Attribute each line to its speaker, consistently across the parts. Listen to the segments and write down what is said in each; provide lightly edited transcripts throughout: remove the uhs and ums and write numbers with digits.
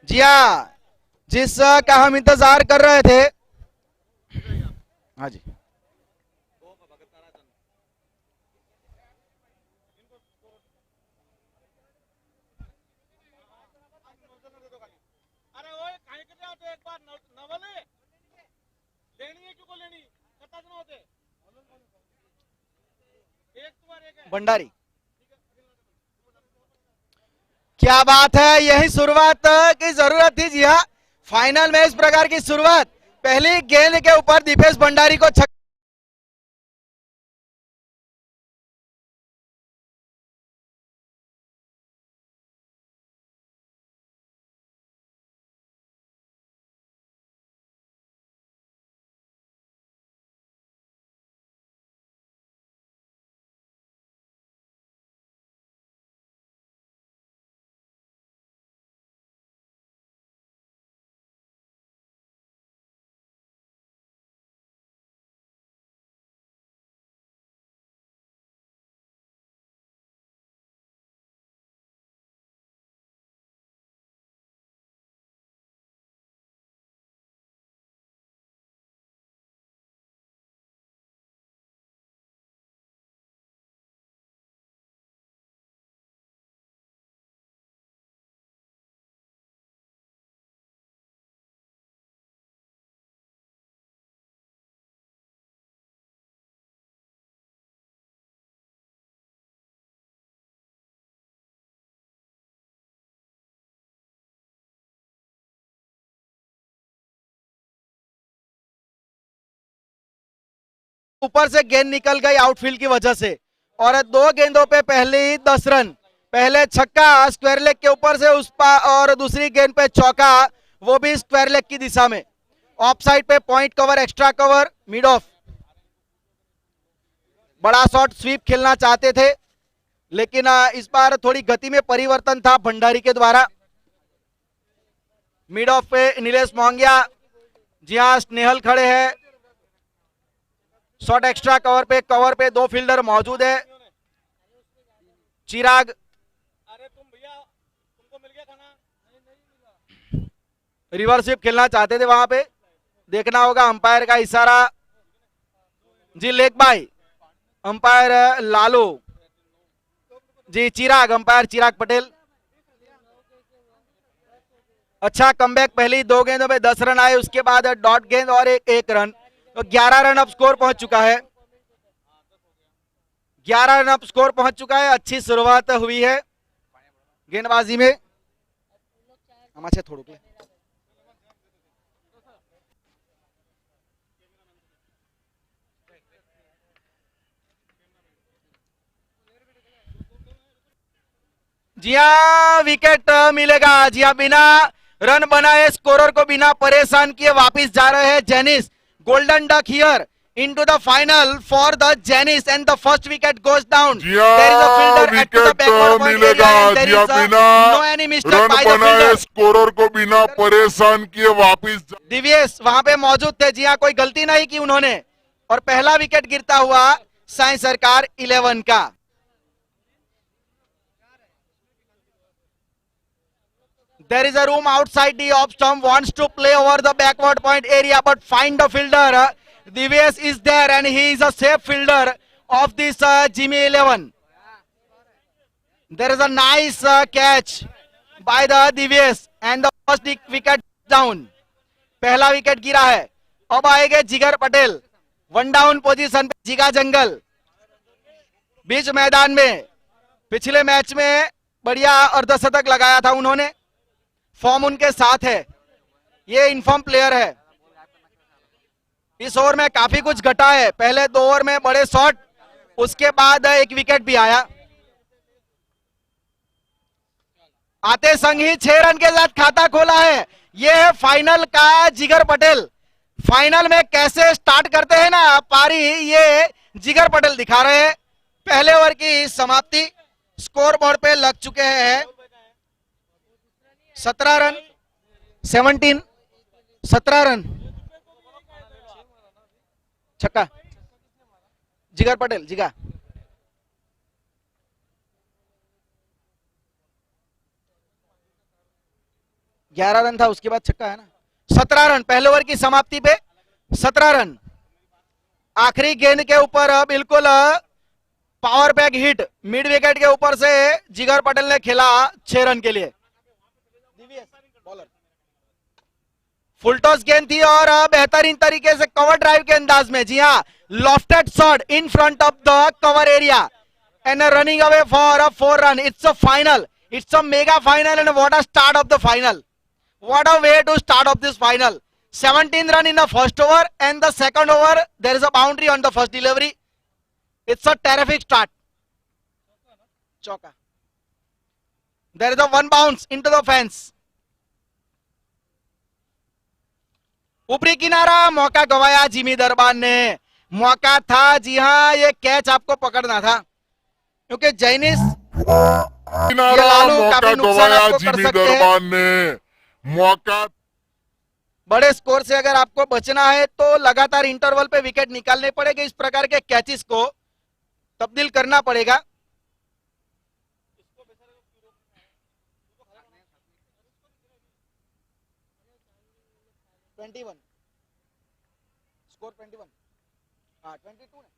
Speaker 1: जी हाँ, जिसका हम इंतजार कर रहे थे। हाँ जी। भंडारी, क्या बात है, यही शुरुआत की जरूरत थी। जी हाँ, फाइनल में इस प्रकार की शुरुआत। पहली गेंद के ऊपर दीपेश भंडारी को ऊपर से गेंद निकल गई आउटफील्ड की वजह से, और दो गेंदों पे पहले ही 10 रन। पहले छक्का स्क्वायर लेग के ऊपर से उस पर, और दूसरी गेंद पे चौका, वो भी स्क्वायर लेग की दिशा में। ऑफ साइड पे point cover, extra cover, mid of. बड़ा शॉट स्वीप खेलना चाहते थे, लेकिन इस बार थोड़ी गति में परिवर्तन था भंडारी के द्वारा। मिड ऑफ पे नीलेश मोंगिया, जी हाँ, स्नेहल खड़े हैं। शॉट एक्स्ट्रा कवर पे दो फील्डर मौजूद है। चिराग, रिवर्सिप खेलना चाहते थे वहां पे, देखना होगा अंपायर का इशारा। जी लेग बाई, अंपायर लालू। जी चिराग, अंपायर चिराग पटेल। अच्छा कमबैक, पहली दो गेंदों में 10 रन आए, उसके बाद डॉट गेंद और एक रन, तो 11 रन अब स्कोर पहुंच चुका है। 11 रन अब स्कोर पहुंच चुका है। अच्छी शुरुआत हुई है गेंदबाजी में। हमारे थोड़ू के जी हाँ, विकेट मिलेगा। जी हाँ, बिना रन बनाए, स्कोरर को बिना परेशान किए वापस जा रहे हैं जेनिस। Golden duck here into the final for the Janis, and the first wicket goes down. There is a fielder at to the backward point area, and there is no any mistake by the fielder.
Speaker 2: Scorer को बिना परेशान किए वापस।
Speaker 1: दिव्येश वहां पे मौजूद थे। जी हाँ, कोई गलती नहीं की उन्होंने, और पहला विकेट गिरता हुआ साई सरकार 11 का। There is a room outside the off stump, wants to play over the backward point area, but find the fielder. Divyesh is there, and he is a safe fielder of this Jimmy 11. There is a nice catch by the Divyesh, and the first wicket down. पहला wicket गिरा है। अब आएंगे जिगर Patel, one down position पे। जिगा जंगल बीच मैदान में, पिछले मैच में बढ़िया अर्धशतक लगाया था उन्होंने, फॉर्म उनके साथ है, ये इनफॉर्म प्लेयर है। इस ओवर में काफी कुछ घटा है। पहले 2 ओवर में बड़े शॉट, उसके बाद एक विकेट भी आया। आते संग ही 6 रन के साथ खाता खोला है। ये है फाइनल का जिगर पटेल। फाइनल में कैसे स्टार्ट करते हैं ना पारी, ये जिगर पटेल दिखा रहे हैं। पहले ओवर की समाप्ति, स्कोर बोर्ड पे लग चुके हैं 17 रन, 17 रन। छक्का, जिगर पटेल, जिगा। 11 रन था, उसके बाद छक्का है ना। 17 रन पहले ओवर की समाप्ति पे, 17 रन। आखिरी गेंद के ऊपर बिल्कुल power back hit mid wicket के ऊपर से जिगर पटेल ने खेला 6 रन के लिए। फुल टॉस गेंद थी और बेहतरीन तरीके से कवर ड्राइव के अंदाज में, जी हाँ, lofted shot in front of the cover area and running away for a 4 run. It's a final, it's a mega final, and what a start of the final, what a way to start of this final. 17 run in the first over, and the second over there is a boundary on the first delivery. It's a terrific start. Chauka. There is a one bounce into the fence. ऊपरी किनारा, मौका गवाया Jimmy दरबार ने। मौका था, जी हाँ, ये catch आपको पकड़ना था, क्योंकि जैनिस
Speaker 2: मौका गवाया जिमी दरबार ने। मौका,
Speaker 1: बड़े स्कोर से अगर आपको बचना है तो लगातार इंटरवल पे विकेट निकालने पड़ेंगे। इस प्रकार के कैचेस को तब्दील करना पड़ेगा। स्कोर 21, हाँ 22 है।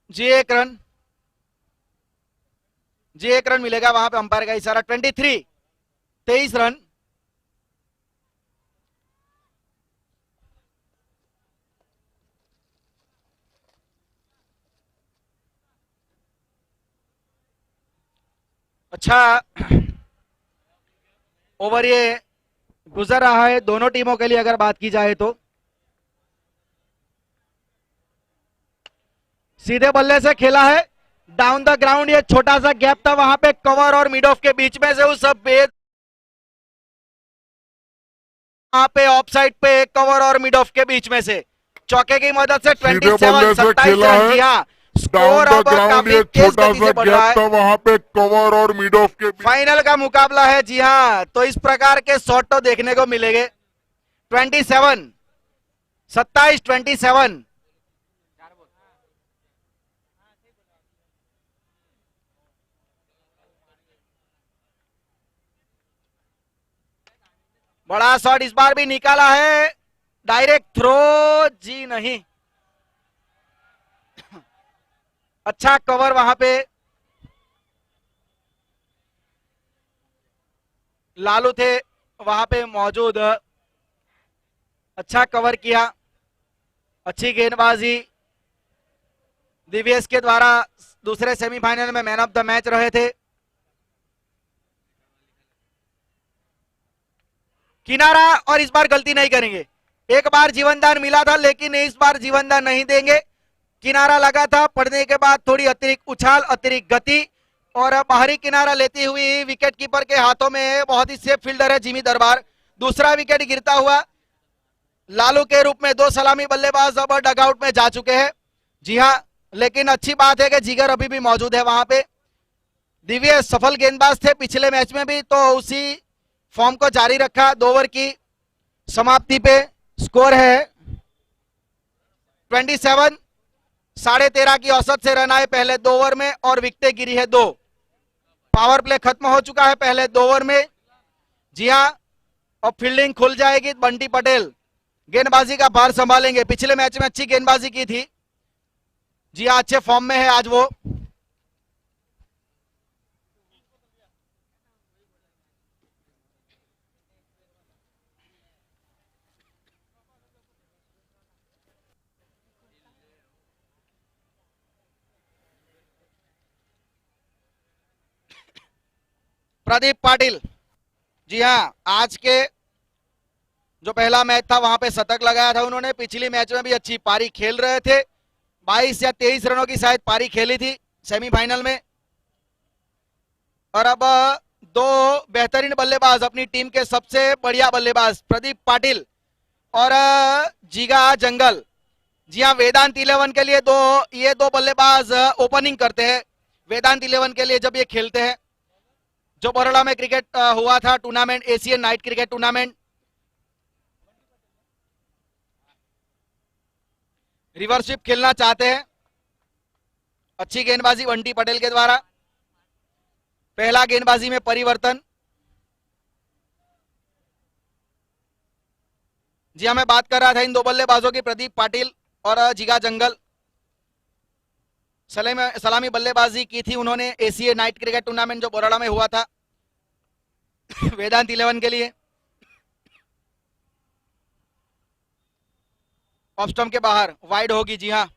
Speaker 1: जी एक रन, जी एक रन मिलेगा वहां पे, अंपायर का इशारा। 23, 23 रन। अच्छा ओवर ये गुजर रहा है दोनों टीमों के लिए अगर बात की जाए तो। सीधे बल्ले से खेला है डाउन द ग्राउंड। ये छोटा सा गैप था वहां पे कवर और मिड ऑफ के बीच में से, उस सब बेद वहां पे ऑफ साइड पे कवर और मिड ऑफ के बीच में से चौके की मदद से 27, 27 रन। जी हाँ, स्कोर अब काफी तेज गति से बढ़ रहा है
Speaker 2: वहां पे कवर और मिड ऑफ के
Speaker 1: फाइनल का मुकाबला है। जी हाँ, तो इस प्रकार के शॉट तो देखने को मिलेंगे। 27, 27, 27। बड़ा शॉट इस बार भी निकाला है, डायरेक्ट थ्रो, जी नहीं। अच्छा कवर वहां पे लालू थे वहां पे मौजूद, अच्छा कवर किया, अच्छी गेंदबाजी दिव्यस के द्वारा। दूसरे सेमीफाइनल में मैन ऑफ द मैच रहे थे। किनारा, और इस बार गलती नहीं करेंगे। एक बार जीवनदान मिला था लेकिन इस बार जीवनदान नहीं देंगे। किनारा लगा था, पड़ने के बाद थोड़ी अतिरिक्त उछाल, अतिरिक्त गति, और बाहरी किनारा लेती हुई विकेट कीपर के हाथों में। बहुत ही सेफ फील्डर है जिमी दरबार। दूसरा विकेट गिरता हुआ लालू के रूप में 2 सलामी बल्लेबाज अब डगआउट में जा चुके हैं। जी हाँ, लेकिन अच्छी बात है कि जिगर अभी भी मौजूद है वहां पे। दिव्य सफल गेंदबाज थे पिछले मैच में भी, तो उसी फॉर्म को जारी रखा। 2 ओवर की समाप्ति पे स्कोर है 27, 13.5 की औसत से रन आए पहले 2 ओवर में, और विकेटें गिरी है 2। पावर प्ले खत्म हो चुका है पहले 2 ओवर में। जी हाँ, और फील्डिंग खुल जाएगी। बंटी पटेल गेंदबाजी का भार संभालेंगे। पिछले मैच में अच्छी गेंदबाजी की थी। जी हाँ, अच्छे फॉर्म में है आज वो। प्रदीप पाटिल, जी हाँ, आज के जो पहला मैच था वहां पे शतक लगाया था उन्होंने। पिछली मैच में भी अच्छी पारी खेल रहे थे। 22 या 23 रनों की शायद पारी खेली थी सेमीफाइनल में। और अब 2 बेहतरीन बल्लेबाज, अपनी टीम के सबसे बढ़िया बल्लेबाज प्रदीप पाटिल और जीगा जंगल। जी हाँ, वेदांत 11 के लिए ये दो बल्लेबाज ओपनिंग करते हैं वेदांत 11 के लिए जब ये खेलते हैं। जो बरोड़ा में क्रिकेट हुआ था tournament, Asian night cricket tournament, reverse sweep खेलना चाहते हैं। अच्छी गेंदबाजी बंटी पटेल के द्वारा। पहला गेंदबाजी में परिवर्तन। जी हाँ, मैं बात कर रहा था इन दो बल्लेबाजों की, प्रदीप पाटिल और जिगा जंगल। सलामी बल्लेबाजी की थी उन्होंने एसीए नाइट क्रिकेट टूर्नामेंट जो बोराड़ा में हुआ था वेदांत 11 के लिए। ऑफ स्टंप के बाहर वाइड होगी। जी हाँ,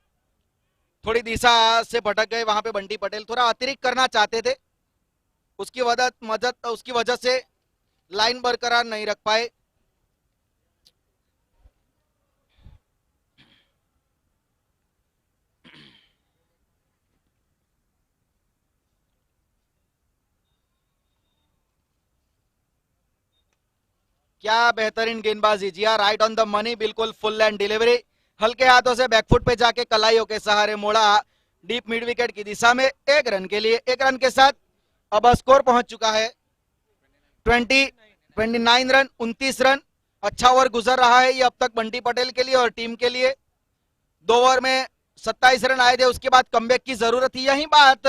Speaker 1: थोड़ी दिशा से भटक गए वहां पे बंटी पटेल, थोड़ा अतिरिक्त करना चाहते थे, उसकी वजह से लाइन बरकरार नहीं रख पाए। क्या बेहतरीन गेंदबाजी। जी हाँ, राइट ऑन द मनी, बिल्कुल फुल एंड डिलीवरी। हल्के हाथों से बैकफुट पे जाके कलाइयों के सहारे मोड़ा डीप मिड विकेट की दिशा में। एक रन के लिए, एक रन के साथ अब स्कोर पहुंच चुका है 29 रन, 29 रन। अच्छा ओवर गुजर रहा है ये अब तक बंटी पटेल के लिए और टीम के लिए। 2 ओवर में 27 रन आए थे, उसके बाद कमबैक की जरूरत थी। यही बात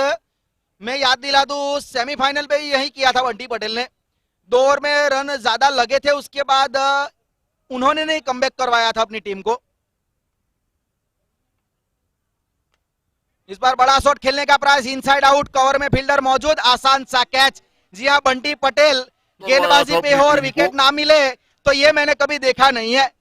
Speaker 1: मैं याद दिला दूं, सेमीफाइनल पे ही यही किया था बंटी पटेल ने। 2 ओवर में रन ज्यादा लगे थे, उसके बाद उन्होंने नहीं कमबैक करवाया था अपनी टीम को। इस बार बड़ा शॉट खेलने का प्रयास, इनसाइड आउट, कवर में फील्डर मौजूद, आसान सा कैच। जी हाँ, बंटी पटेल गेंदबाजी पे हो और विकेट ना मिले तो ये मैंने कभी देखा नहीं है।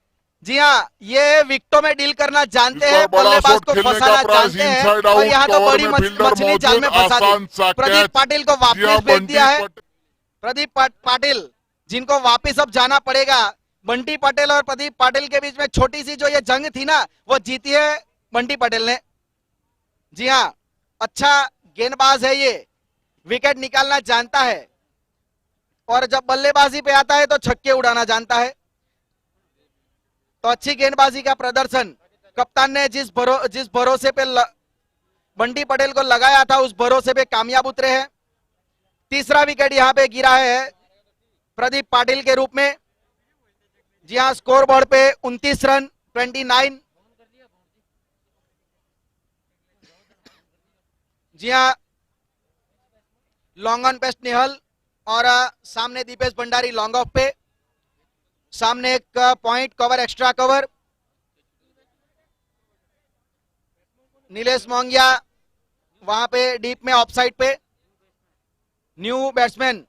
Speaker 1: जी हाँ, ये विकेटों में डील करना जानते हैं, बल्लेबाज को फंसाना जानते हैं, और यहाँ तो बड़ी मछली जाल में फंसा दी। प्रदीप पाटिल को वापस भेज दिया है। प्रदीप पाटिल जिनको वापस अब जाना पड़ेगा। बंटी पटेल और प्रदीप पाटिल के बीच में छोटी सी जो ये जंग थी ना, वो जीती है बंटी पटेल ने। जी हाँ, अच्छा गेंदबाज है ये, विकेट निकालना जानता है और जब बल्लेबाजी पे आता है तो छक्के उड़ाना जानता है। तो अच्छी गेंदबाजी का प्रदर्शन, कप्तान ने जिस भरोसे पे बंटी पटेल को लगाया था उस भरोसे पे कामयाब उतरे हैं। तीसरा विकेट यहां पे गिरा है प्रदीप पाटिल के रूप में। जी हाँ, स्कोर बोर्ड पे 29 रन, 29। जी हाँ, लॉन्ग ऑन पे स्नेहल और सामने दीपेश भंडारी लॉन्ग ऑफ पे। सामने एक point cover, extra cover, Nilesh Mongia वहां पे डीप में ऑफ साइड पे। न्यू बैट्समैन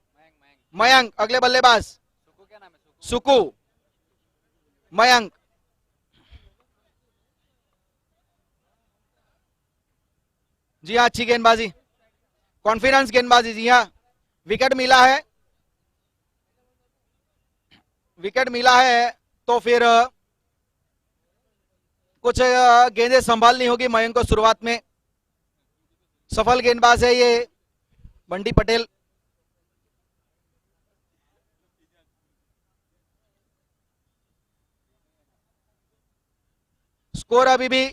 Speaker 1: मयंक, अगले बल्लेबाज सुकू, मयंक। जी हाँ, अच्छी गेंदबाजी, कॉन्फिडेंस गेंदबाजी। जी हाँ, विकेट मिला है, विकेट मिला है तो फिर कुछ गेंदें संभालनी होगी मयंक को शुरुआत में। सफल गेंदबाज है ये बंटी पटेल। स्कोर अभी भी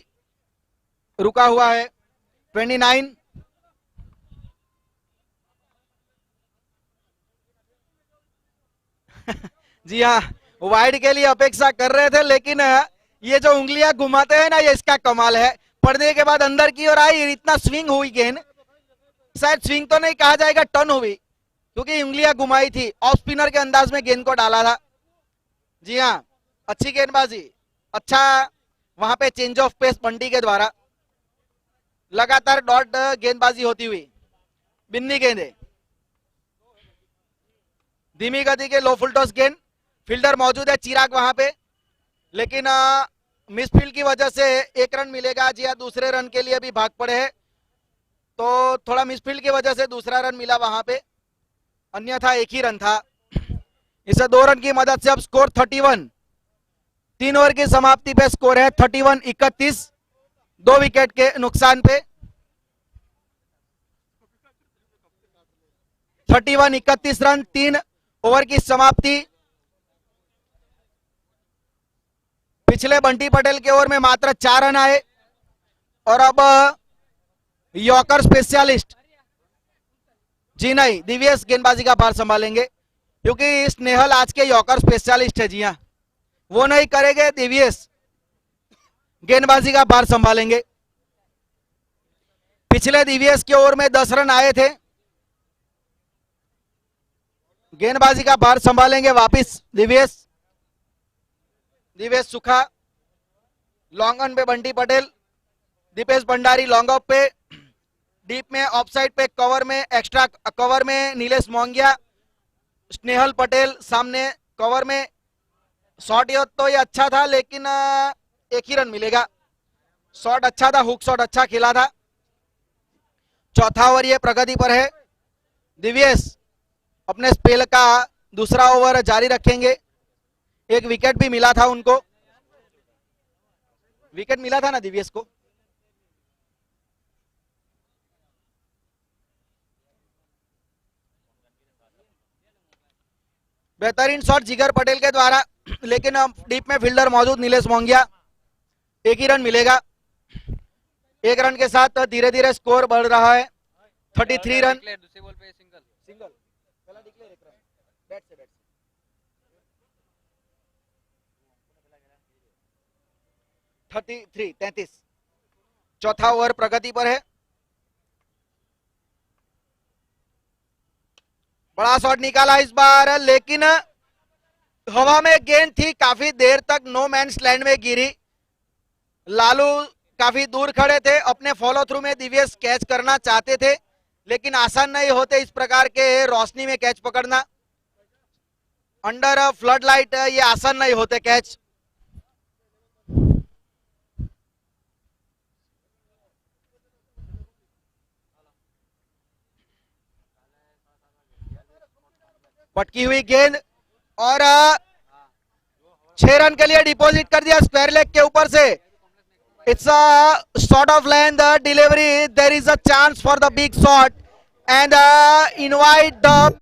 Speaker 1: रुका हुआ है 29। जी हाँ, वाइड के लिए अपेक्षा कर रहे थे, लेकिन ये जो उंगलियां घुमाते हैं ना, ये इसका कमाल है। पड़ने के बाद अंदर की ओर आई, इतना स्विंग हुई गेंद, शायद स्विंग तो नहीं कहा जाएगा, टर्न हुई, क्योंकि उंगलियां घुमाई थी। ऑफ स्पिनर के अंदाज में गेंद को डाला था। जी हाँ, अच्छी गेंदबाजी, अच्छा वहां पे चेंज ऑफ पेस बंटी के द्वारा। लगातार डॉट गेंदबाजी होती हुई, बिन्नी गेंदे, धीमी गति के लो फुल टॉस गेंद। फील्डर मौजूद है चिराग वहां पे, लेकिन मिसफील्ड की वजह से 1 रन मिलेगा। जी हाँ, दूसरे रन के लिए भी भाग पड़े हैं, तो थोड़ा मिसफील्ड की वजह से दूसरा रन मिला वहां पे, अन्यथा 1 ही रन था। इसे 2 रन की मदद से अब स्कोर 31। 3 ओवर की समाप्ति पे स्कोर है 31-31, 2 विकेट के नुकसान पे। 31-31 रन, 3 ओवर की समाप्ति। पिछले बंटी पटेल के ओवर में मात्र 4 रन आए और अब यॉर्कर स्पेशलिस्ट, जी नहीं, दिव्यस गेंदबाजी का भार संभालेंगे, क्योंकि स्नेहल आज के यॉर्कर स्पेशलिस्ट है। जी हाँ, वो नहीं करेंगे, दिव्यस गेंदबाजी का भार संभालेंगे। पिछले दिव्यस के ओवर में 10 रन आए थे, गेंदबाजी का भार संभालेंगे वापिस दिवेश। दिवेश सुखा, लॉन्ग ऑन पे बंटी पटेल, दीपेश भंडारी लॉन्ग ऑफ पे, डीप में ऑफ साइड पे कवर में एक्स्ट्रा कवर में नीलेश मोंगिया, स्नेहल पटेल सामने कवर में। शॉट ये तो ये अच्छा था लेकिन एक ही रन मिलेगा। शॉट अच्छा था, हुक शॉट अच्छा खेला था। चौथा ओवर ये प्रगति पर है। दिव्येश अपने स्पेल का दूसरा ओवर जारी रखेंगे। एक विकेट भी मिला था उनको, विकेट मिला था ना दिव्येश को। बेहतरीन शॉट जिगर पटेल के द्वारा, लेकिन डीप में फील्डर मौजूद नीलेश मोंगिया। एक ही रन मिलेगा। एक रन के साथ धीरे धीरे स्कोर बढ़ रहा है। 33 रन।
Speaker 3: दूसरे बॉल पे सिंगल
Speaker 1: सिंगल पहला डिक्लेयर एक रन बैट से 33। चौथा ओवर प्रगति पर है। बड़ा शॉट निकाला इस बार, लेकिन हवा में गेंद थी, काफी देर तक नो मैंस लैंड में गिरी। लालू काफी दूर खड़े थे, अपने फॉलो थ्रू में दिव्येश कैच करना चाहते थे, लेकिन आसान नहीं होते इस प्रकार के रोशनी में कैच पकड़ना। अंडर फ्लड लाइट ये आसान नहीं होते कैच। पटकी हुई गेंद और 6 रन के लिए डिपॉजिट कर दिया स्क्वायर लेग के ऊपर से। It's a short of length delivery, there is a chance for the big shot and invite the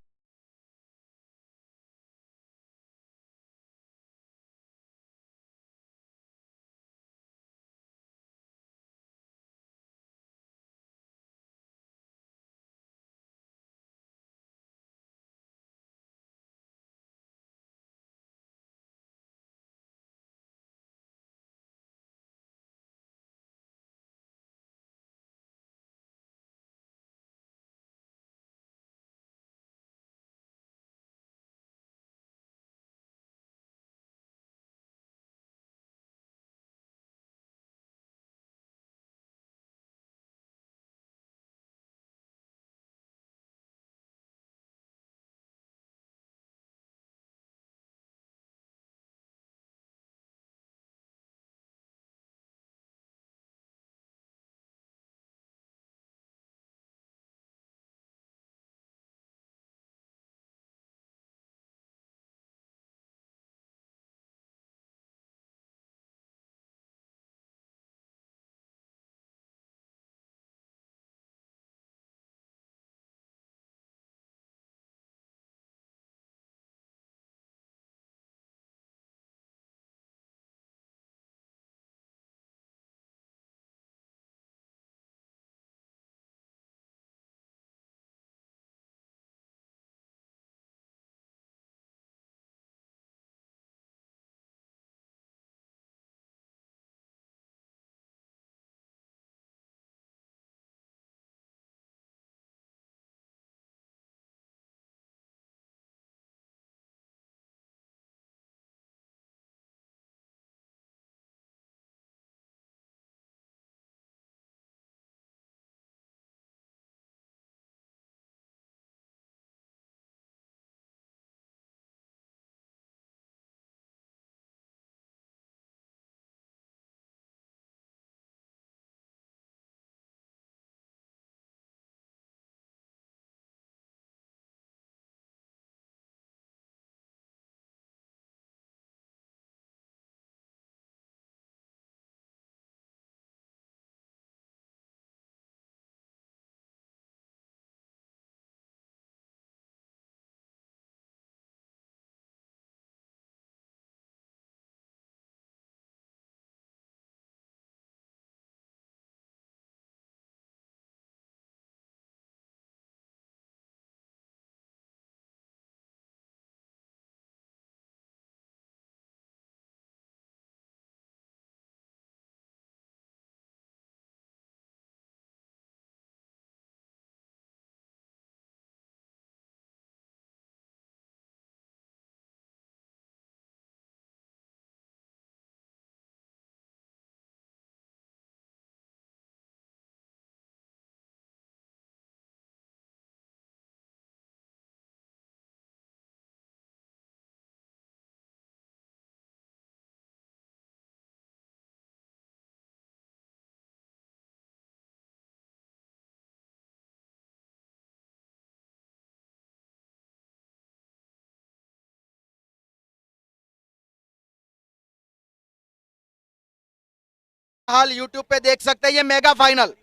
Speaker 1: हाल यूट्यूब पे देख सकते हैं। ये मेगा फाइनल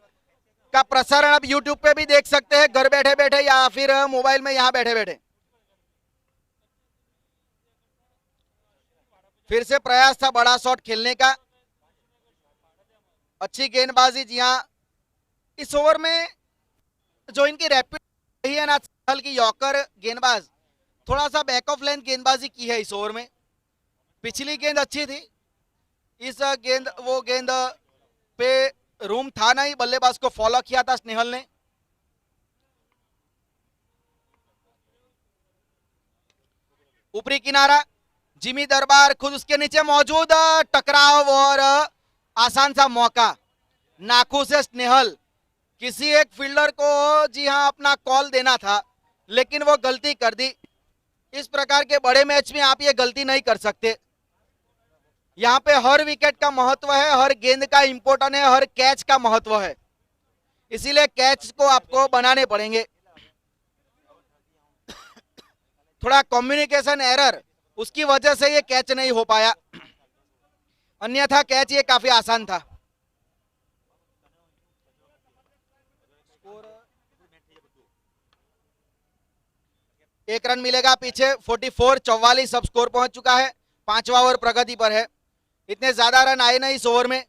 Speaker 1: का प्रसारण अब यूट्यूब पे भी देख सकते हैं, घर बैठे बैठे या फिर मोबाइल में यहां बैठे बैठे। फिर से प्रयास था बड़ा शॉट खेलने का, अच्छी गेंदबाजी। जी हाँ, इस ओवर में जो इनकी रैपिड रही है ना, की यॉर्कर गेंदबाज थोड़ा सा बैक ऑफ लेंथ गेंदबाजी की है इस ओवर में। पिछली गेंद अच्छी थी, इस गेंद वो गेंद पे रूम था नहीं, बल्लेबाज को फॉलो किया था स्नेहल ने। ऊपरी किनारा जिमी दरबार खुद उसके नीचे मौजूद, टकराव और आसान सा मौका, नाखू से स्नेहल। किसी एक फील्डर को जी हां अपना कॉल देना था, लेकिन वो गलती कर दी। इस प्रकार के बड़े मैच में आप ये गलती नहीं कर सकते। यहाँ पे हर विकेट का महत्व है, हर गेंद का इंपॉर्टेंट है, हर कैच का महत्व है, इसीलिए कैच को आपको बनाने पड़ेंगे। थोड़ा कम्युनिकेशन एरर, उसकी वजह से ये कैच नहीं हो पाया, अन्यथा कैच ये काफी आसान था। एक रन मिलेगा पीछे, 44 44 सब स्कोर पहुंच चुका है, पांचवा ओवर प्रगति पर है। इतने ज्यादा रन आए नहीं इस ओवर में,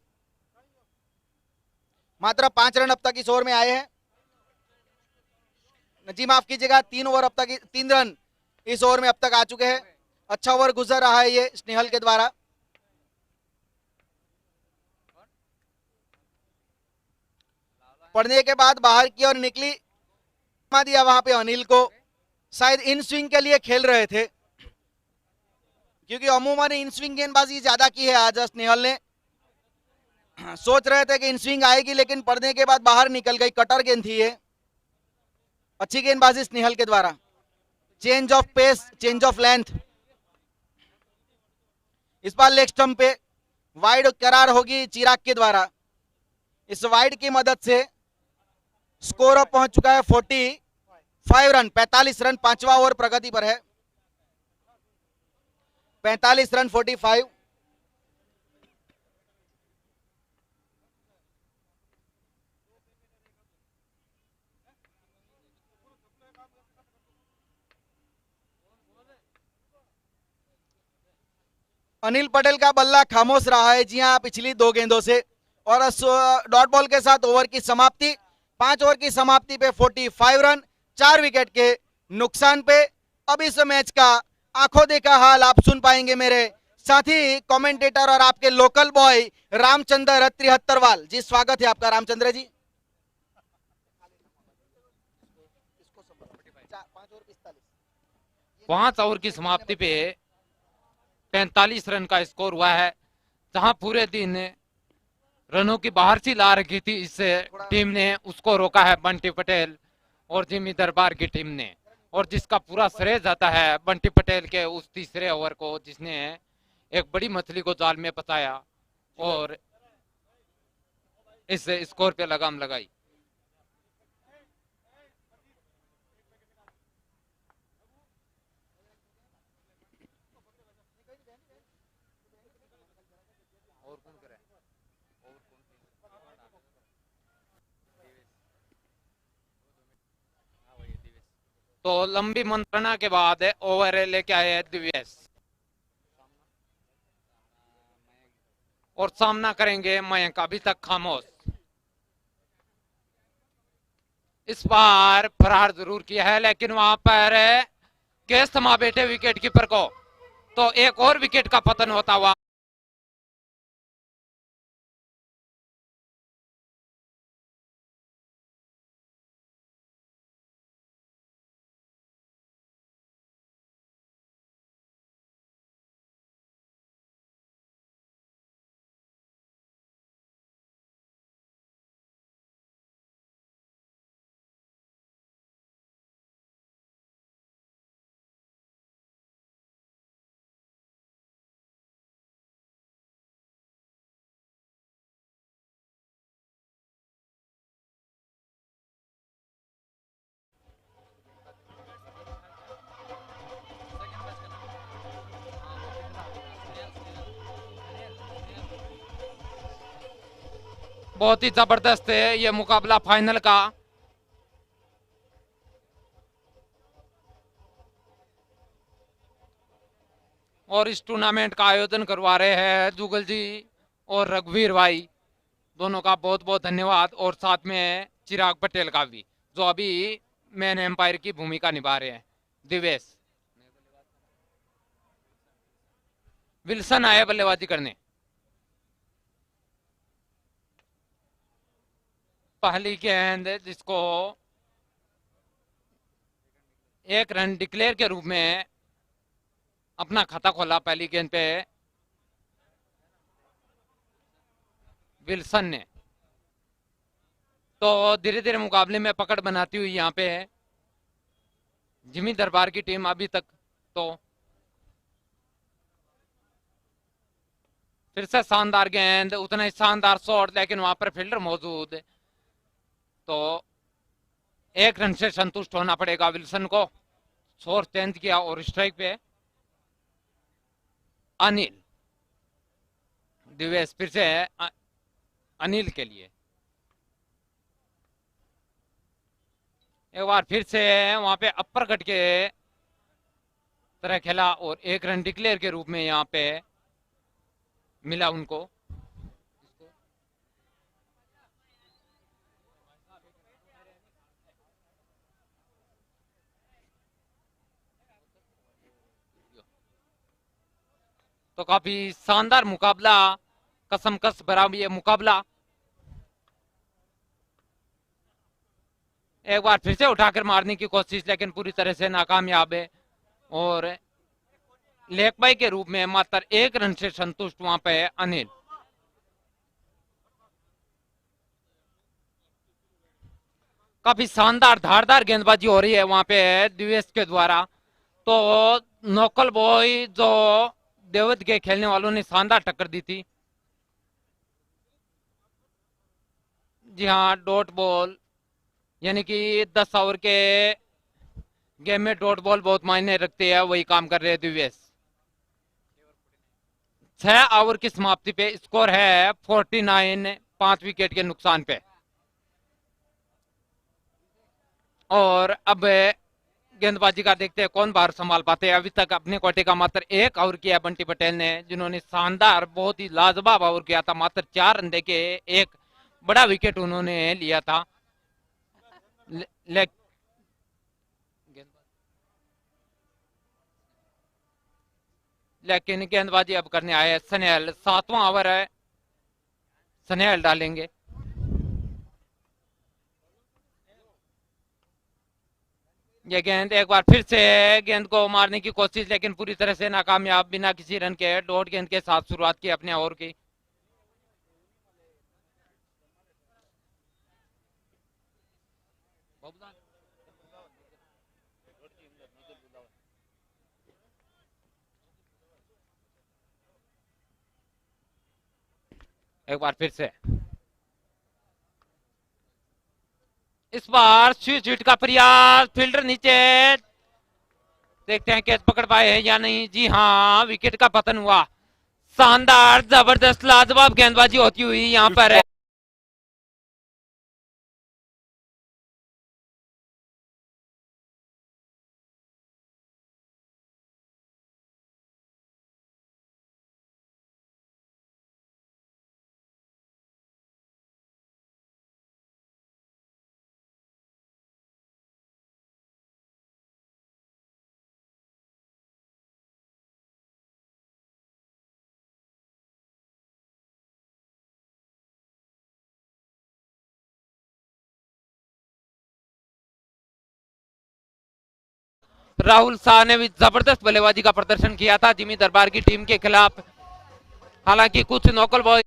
Speaker 1: मात्र 5 रन अब तक इस ओवर में आए हैं। जी माफ कीजिएगा, 3 ओवर अब तक, 3 रन इस ओवर में अब तक आ चुके हैं। अच्छा ओवर गुजर रहा है ये स्नेहल के द्वारा। पढ़ने के बाद बाहर की ओर निकली, दिया वहां पे अनिल को, शायद इन स्विंग के लिए खेल रहे थे, क्योंकि अमूमन इन स्विंग गेंदबाजी ज्यादा की है आज स्नेहल ने। सोच रहे थे कि इन स्विंग आएगी, लेकिन पढ़ने के बाद बाहर निकल गई, कटर गेंद थी ये। अच्छी गेंदबाजी स्नेहल के द्वारा, change of pace, change of length. इस बार लेग स्टंप पे वाइड करार होगी चिराग के द्वारा। इस वाइड की मदद से स्कोर अप पहुंच चुका है 45 रन, 45 रन, पांचवा ओवर प्रगति पर है, 45 रन 45। अनिल पटेल का बल्ला खामोश रहा है जी हां पिछली 2 गेंदों से, और डॉट बॉल के साथ ओवर की समाप्ति, 5 ओवर की समाप्ति पे 45 रन, 4 विकेट के नुकसान पे। अब इस मैच का आंखों देखा हाल आप सुन पाएंगे मेरे साथी कमेंटेटर और आपके लोकल बॉय रामचंद्र 73वाल जी। स्वागत है आपका रामचंद्र जी।
Speaker 3: 5 ओवर की समाप्ति पे 45 रन का स्कोर हुआ है, जहां पूरे दिन रनों की बाहर सी ला रखी थी इस टीम ने, उसको रोका है बंटी पटेल और जिमी दरबार की टीम ने, और जिसका पूरा श्रेय जाता है बंटी पटेल के उस तीसरे ओवर को, जिसने एक बड़ी मछली को जाल में फंसाया और इस स्कोर पे लगाम लगाई। तो लंबी मंत्रणा के बाद ओवर लेके आए हैं दिव्यस, और सामना करेंगे मयंक, अभी तक खामोश। इस बार फरार जरूर किया है, लेकिन वहां पर केस थमा बैठे विकेट कीपर को, तो एक और विकेट का पतन होता हुआ बहुत ही जबरदस्त है ये मुकाबला फाइनल का। और इस टूर्नामेंट का आयोजन करवा रहे हैं जुगल जी और रघुवीर भाई, दोनों का बहुत बहुत धन्यवाद। और साथ में चिराग पटेल का भी, जो अभी मैन एम्पायर की भूमिका निभा रहे हैं। दिवेश विल्सन आए बल्लेबाजी करने। पहली गेंद जिसको एक रन डिक्लेयर के रूप में अपना खाता खोला पहली गेंद पे विल्सन ने, तो धीरे धीरे मुकाबले में पकड़ बनाती हुई यहाँ पे जिमी दरबार की टीम अभी तक। तो फिर से शानदार गेंद, उतना ही शानदार शॉट, लेकिन वहां पर फील्डर मौजूद, तो एक रन से संतुष्ट होना पड़ेगा विल्सन को। शॉट चेंज किया और स्ट्राइक पे अनिल। दिवेश फिर से अनिल के लिए एक बार फिर से वहां पे अपर कट के तरह खेला और एक रन डिक्लेयर के रूप में यहाँ पे मिला उनको। तो काफी शानदार मुकाबला, कसमकस भरा ये मुकाबला। एक बार फिर से उठाकर मारने की कोशिश, लेकिन पूरी तरह से नाकामयाब है। और लेग बाई के रूप में मात्र एक रन से संतुष्ट वहां पे अनिल। काफी शानदार धारदार गेंदबाजी हो रही है वहां पे दिवेश के द्वारा। तो नोकल बॉय जो देवत के खेलने वालों ने शानदार टक्कर दी थी। जी हाँ, डॉट बॉल, यानी कि 10 ओवर के गेम में डॉट बॉल बहुत मायने रखते हैं, वही काम कर रहे हैं दिवेश। 6 ओवर की समाप्ति पे स्कोर है 49, 5 विकेट के नुकसान पे। और अब गेंदबाजी का देखते हैं कौन बाहर संभाल पाते हैं। अभी तक अपने कोटे का मात्र 1 ओवर किया बंटी पटेल ने, जिन्होंने शानदार बहुत ही लाजवाब ओवर किया था। मात्र 4 रन देके एक बड़ा विकेट उन्होंने लिया था। ले, लेकिन गेंदबाजी अब करने आए सनेहल। 7वां ओवर है, सनेहल डालेंगे। ये गेंद एक बार फिर से गेंद को मारने की कोशिश, लेकिन पूरी तरह से नाकामयाब। बिना किसी रन के डॉट गेंद के साथ शुरुआत की अपने ओवर की। एक बार फिर से इस बार स्विच हिट का प्रयास, फील्डर नीचे, देखते हैं कैच पकड़ पाए हैं या नहीं। जी हाँ, विकेट का पतन हुआ। शानदार जबरदस्त लाजवाब गेंदबाजी होती हुई यहाँ पर राहुल शाह ने भी जबरदस्त बल्लेबाजी का प्रदर्शन किया था जिमी दरबार की टीम के खिलाफ। हालांकि कुछ नौकल बॉय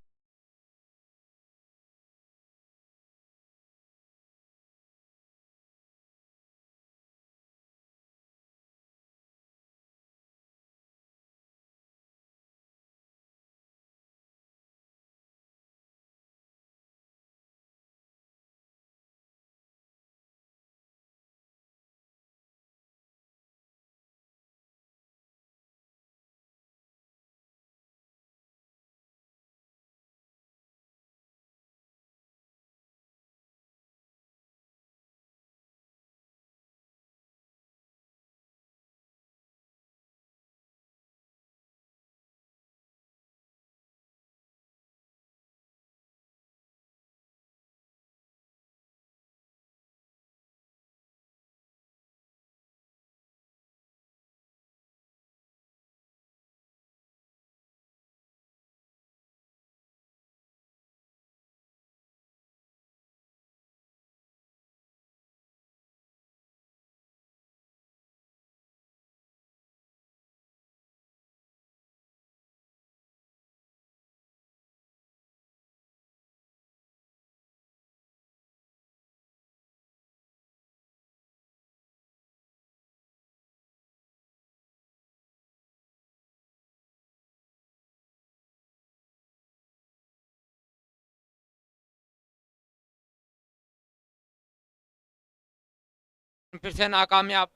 Speaker 3: फिर से नाकामयाब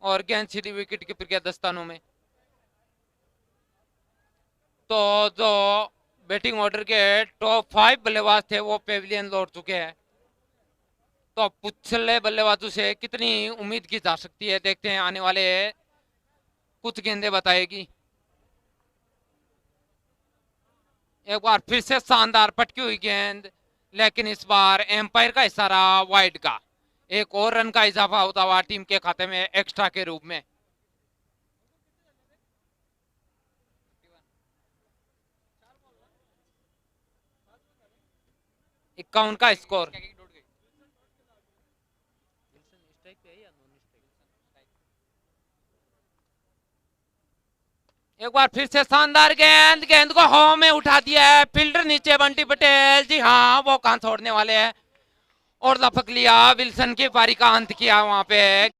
Speaker 3: और गेंद सीधी विकेट कीपर के दस्तानों में। तो जो बैटिंग ऑर्डर के टॉप 5 बल्लेबाज थे वो पेविलियन लौट चुके हैं। तो अब पिछले बल्लेबाजों से कितनी उम्मीद की जा सकती है, देखते हैं आने वाले कुछ गेंदें बताएगी। एक बार फिर से शानदार पटकी हुई गेंद, लेकिन इस बार एम्पायर का इशारा वाइड का। एक और रन का इजाफा होता हुआ टीम के खाते में एक्स्ट्रा के रूप में। इक्यावन का स्कोर। एक बार फिर से शानदार गेंद, गेंद को हवा में उठा दिया है फील्डर नीचे बंटी पटेल। जी हाँ, वो कहां छोड़ने वाले हैं और लपक लिया। विल्सन की पारी का अंत किया वहां पे।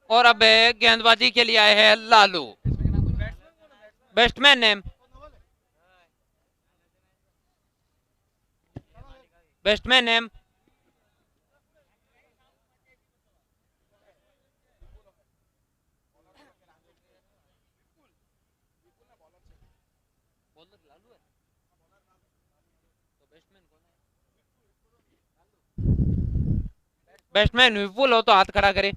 Speaker 3: और अब गेंदबाजी के लिए आए हैं Lalu. Batsman name, batsman name. Batsman Vipul हो तो हाथ खड़ा करे।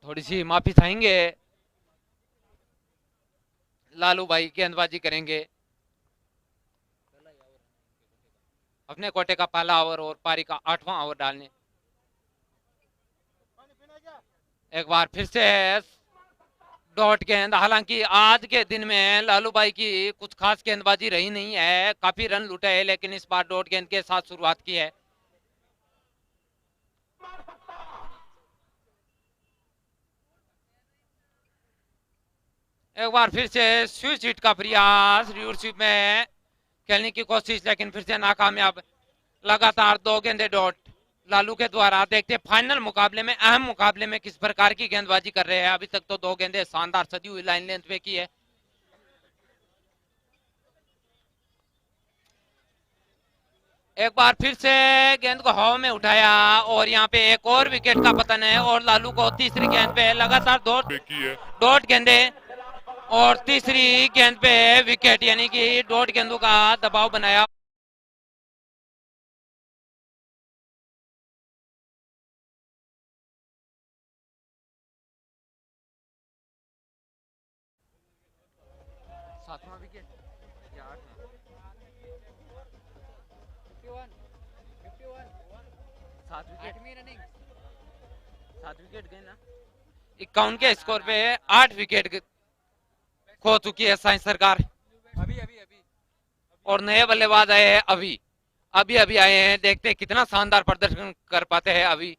Speaker 3: थोड़ी सी माफी चाहेंगे, लालू भाई गेंदबाजी करेंगे अपने कोटे का पहला ओवर और पारी का 8वां ओवर डालने। एक बार फिर से डॉट गेंद। हालांकि आज के दिन में लालू भाई की कुछ खास गेंदबाजी रही नहीं है, काफी रन लुटे हैं, लेकिन इस बार डॉट गेंद के साथ शुरुआत की है। एक बार फिर से स्विच हिट का प्रयास, रिवर्सिप में खेलने की कोशिश, लेकिन फिर से नाकामयाब। लगातार 2 गेंदे डॉट लालू के द्वारा। देखते फाइनल मुकाबले में, अहम मुकाबले में किस प्रकार की गेंदबाजी कर रहे हैं। अभी तक तो 2 गेंदे शानदार सदी हुई लाइन लेंथ पे की है। एक बार फिर से गेंद को हवा में उठाया और यहाँ पे एक और विकेट का पतन है और लालू को तीसरी गेंद पे लगातार डॉट गेंदे और तीसरी गेंद पे विकेट, यानी कि डॉट गेंदों का दबाव बनाया। सातवां विकेट या 8वां? 7 विकेट गए ना। 51 के स्कोर पे 8 विकेट खो चुकी है साइंस सरकार। अभी और नए बल्लेबाज आए हैं अभी आए हैं। देखते हैं कितना शानदार प्रदर्शन कर पाते हैं अभी।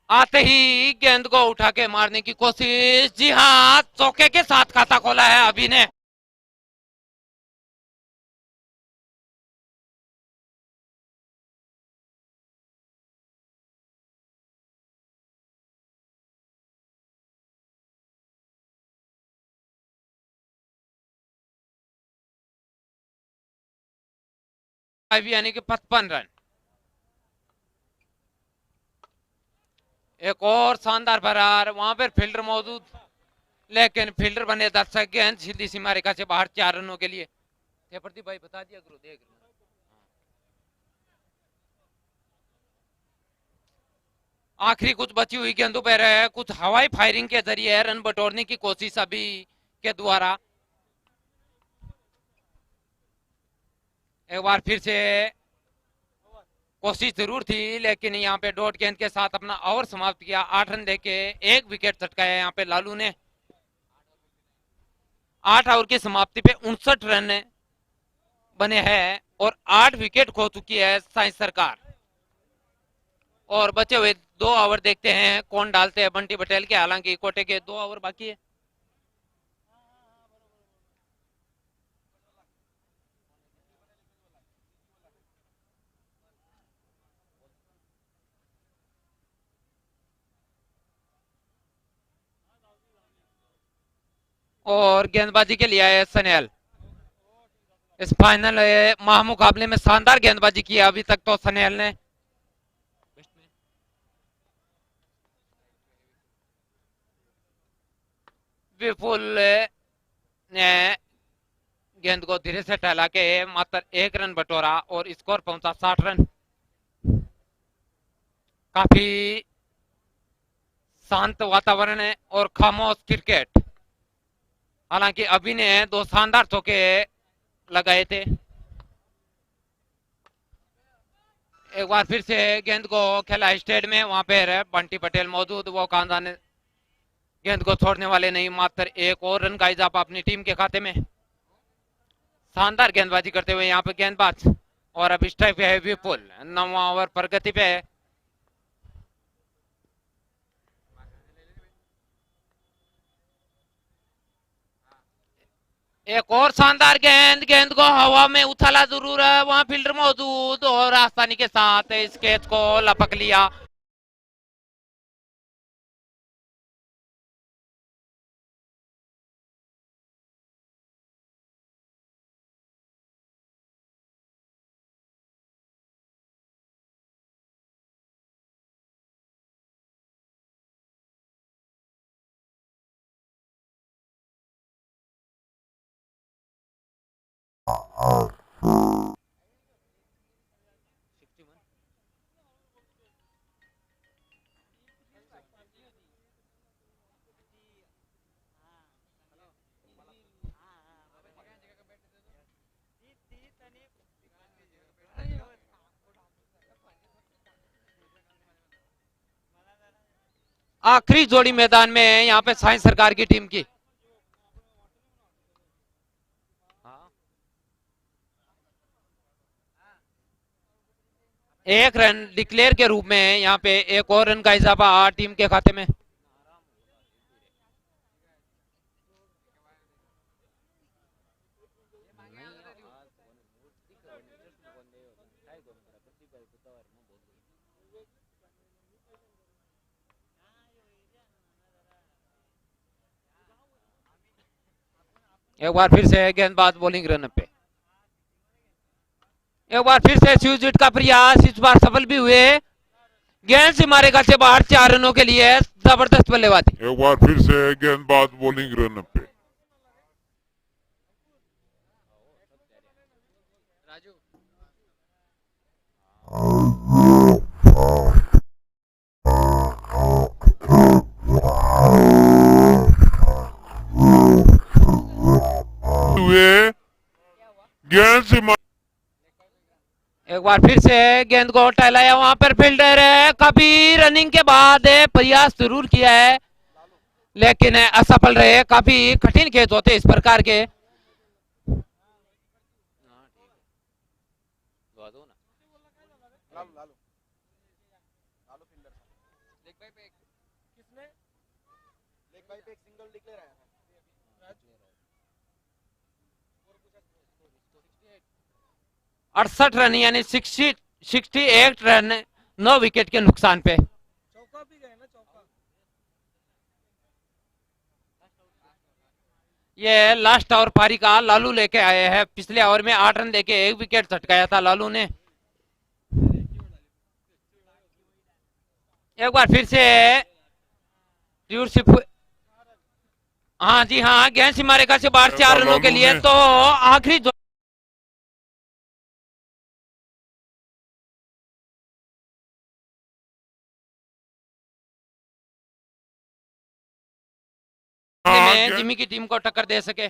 Speaker 3: आते ही गेंद को उठा के मारने की कोशिश। जी हाँ, चौके के साथ खाता खोला है अभी ने। यानी कि 55 रन। एक और शानदार फरार, वहां पर फील्डर मौजूद, लेकिन फील्डर बने दर्शक। गेंद सीधी सीमा रेखा से बाहर 4 रनों के लिए। प्रदीप भाई बता दिया करो, देख आखिरी कुछ बची हुई गेंदों पर कुछ हवाई फायरिंग के जरिए रन बटोरने की कोशिश अभी के द्वारा। एक बार फिर से कोशिश जरूर थी, लेकिन यहाँ पे डॉट गेंद के साथ अपना ओवर समाप्त किया। 8 रन देके 1 विकेट चटकाया यहाँ पे लालू ने। 8 ओवर की समाप्ति पे 59 रन बने हैं और 8 विकेट खो चुकी है साइंस सरकार। और बचे हुए 2 ओवर देखते हैं कौन डालते हैं बंटी पटेल के, हालांकि कोटे के 2 ओवर बाकी है। और गेंदबाजी के लिए आए सनेल। इस फाइनल महामुकाबले में शानदार गेंदबाजी की है अभी तक तो सनेल ने। विपुल ने गेंद को धीरे से टहला के मात्र 1 रन बटोरा और स्कोर पहुंचा 60 रन। काफी शांत वातावरण है और खामोश क्रिकेट। हालांकि अभी ने 2 शानदार चौके लगाए थे। एक बार फिर से गेंद को खेला स्टेट में, वहां पे बंटी पटेल मौजूद। वो खानदान गेंद को छोड़ने वाले नहीं, मात्र 1 और रन का इजाफा अपनी टीम के खाते में। शानदार गेंदबाजी करते हुए यहाँ पे गेंदबाज। और अब स्ट्राइक पे है विपुल। 9वां ओवर प्रगति पे है। एक और शानदार गेंद, गेंद को हवा में उछाला जरूर है, वहां फील्डर मौजूद और आसानी के साथ इस कैच को लपक लिया। आखिरी जोड़ी मैदान में है यहाँ पे साइंस सरकार की टीम की। एक रन डिक्लेयर के रूप में यहाँ पे 1 और रन का इजाफा टीम के खाते में। एक बार फिर से गेंदबाज बॉलिंग रन पे। एक बार फिर से स्यूजिट का प्रयास, इस बार सफल भी हुए। गेंद से मारे गल से बाहर 4 रनों के लिए जबरदस्त बल्लेबाजी।
Speaker 2: एक बार फिर से गेंदबाज बॉलिंग रन पे। गेंद से
Speaker 3: एक बार फिर से गेंद को टहलाया, वहां पर फील्डर है। काफी रनिंग के बाद प्रयास जरूर किया है लेकिन असफल रहे। काफी कठिन खेत होते इस प्रकार के। अड़सठ रन यानी 68 रन 9 विकेट के नुकसान पे। ये लास्ट ओवर पारी का लालू लेके आए हैं। पिछले ओवर में 8 रन देके 1 विकेट झटकाया था लालू ने। एक बार फिर से हाँ जी हाँ, गेंद से मारेगा से बाहर 4 रनों के लिए। तो आखिरी में जिमी की टीम को टक्कर दे सके।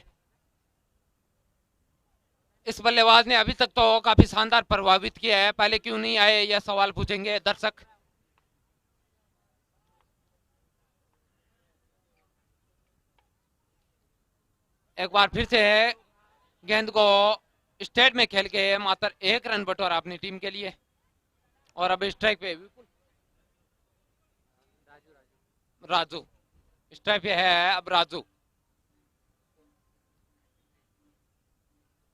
Speaker 3: इस बल्लेबाज ने अभी तक तो काफी शानदार प्रभावित किया है, पहले क्यों नहीं आए यह सवाल पूछेंगे दर्शक। एक बार फिर से गेंद को स्टेट में खेल के मात्र 1 रन बटोरा अपनी टीम के लिए। और अब स्ट्राइक पे राजू, स्ट्राइक पे है अब राजू।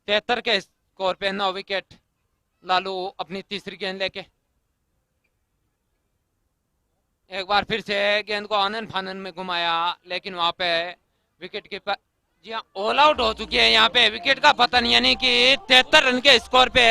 Speaker 3: 73 के स्कोर पे 9 विकेट। लालू अपनी तीसरी गेंद लेके एक बार फिर से गेंद को आनन फानन में घुमाया, लेकिन वहां पे विकेट की जी हाँ ऑल आउट हो चुकी है यहाँ पे। विकेट का पतन, यानी कि 73 रन के स्कोर पे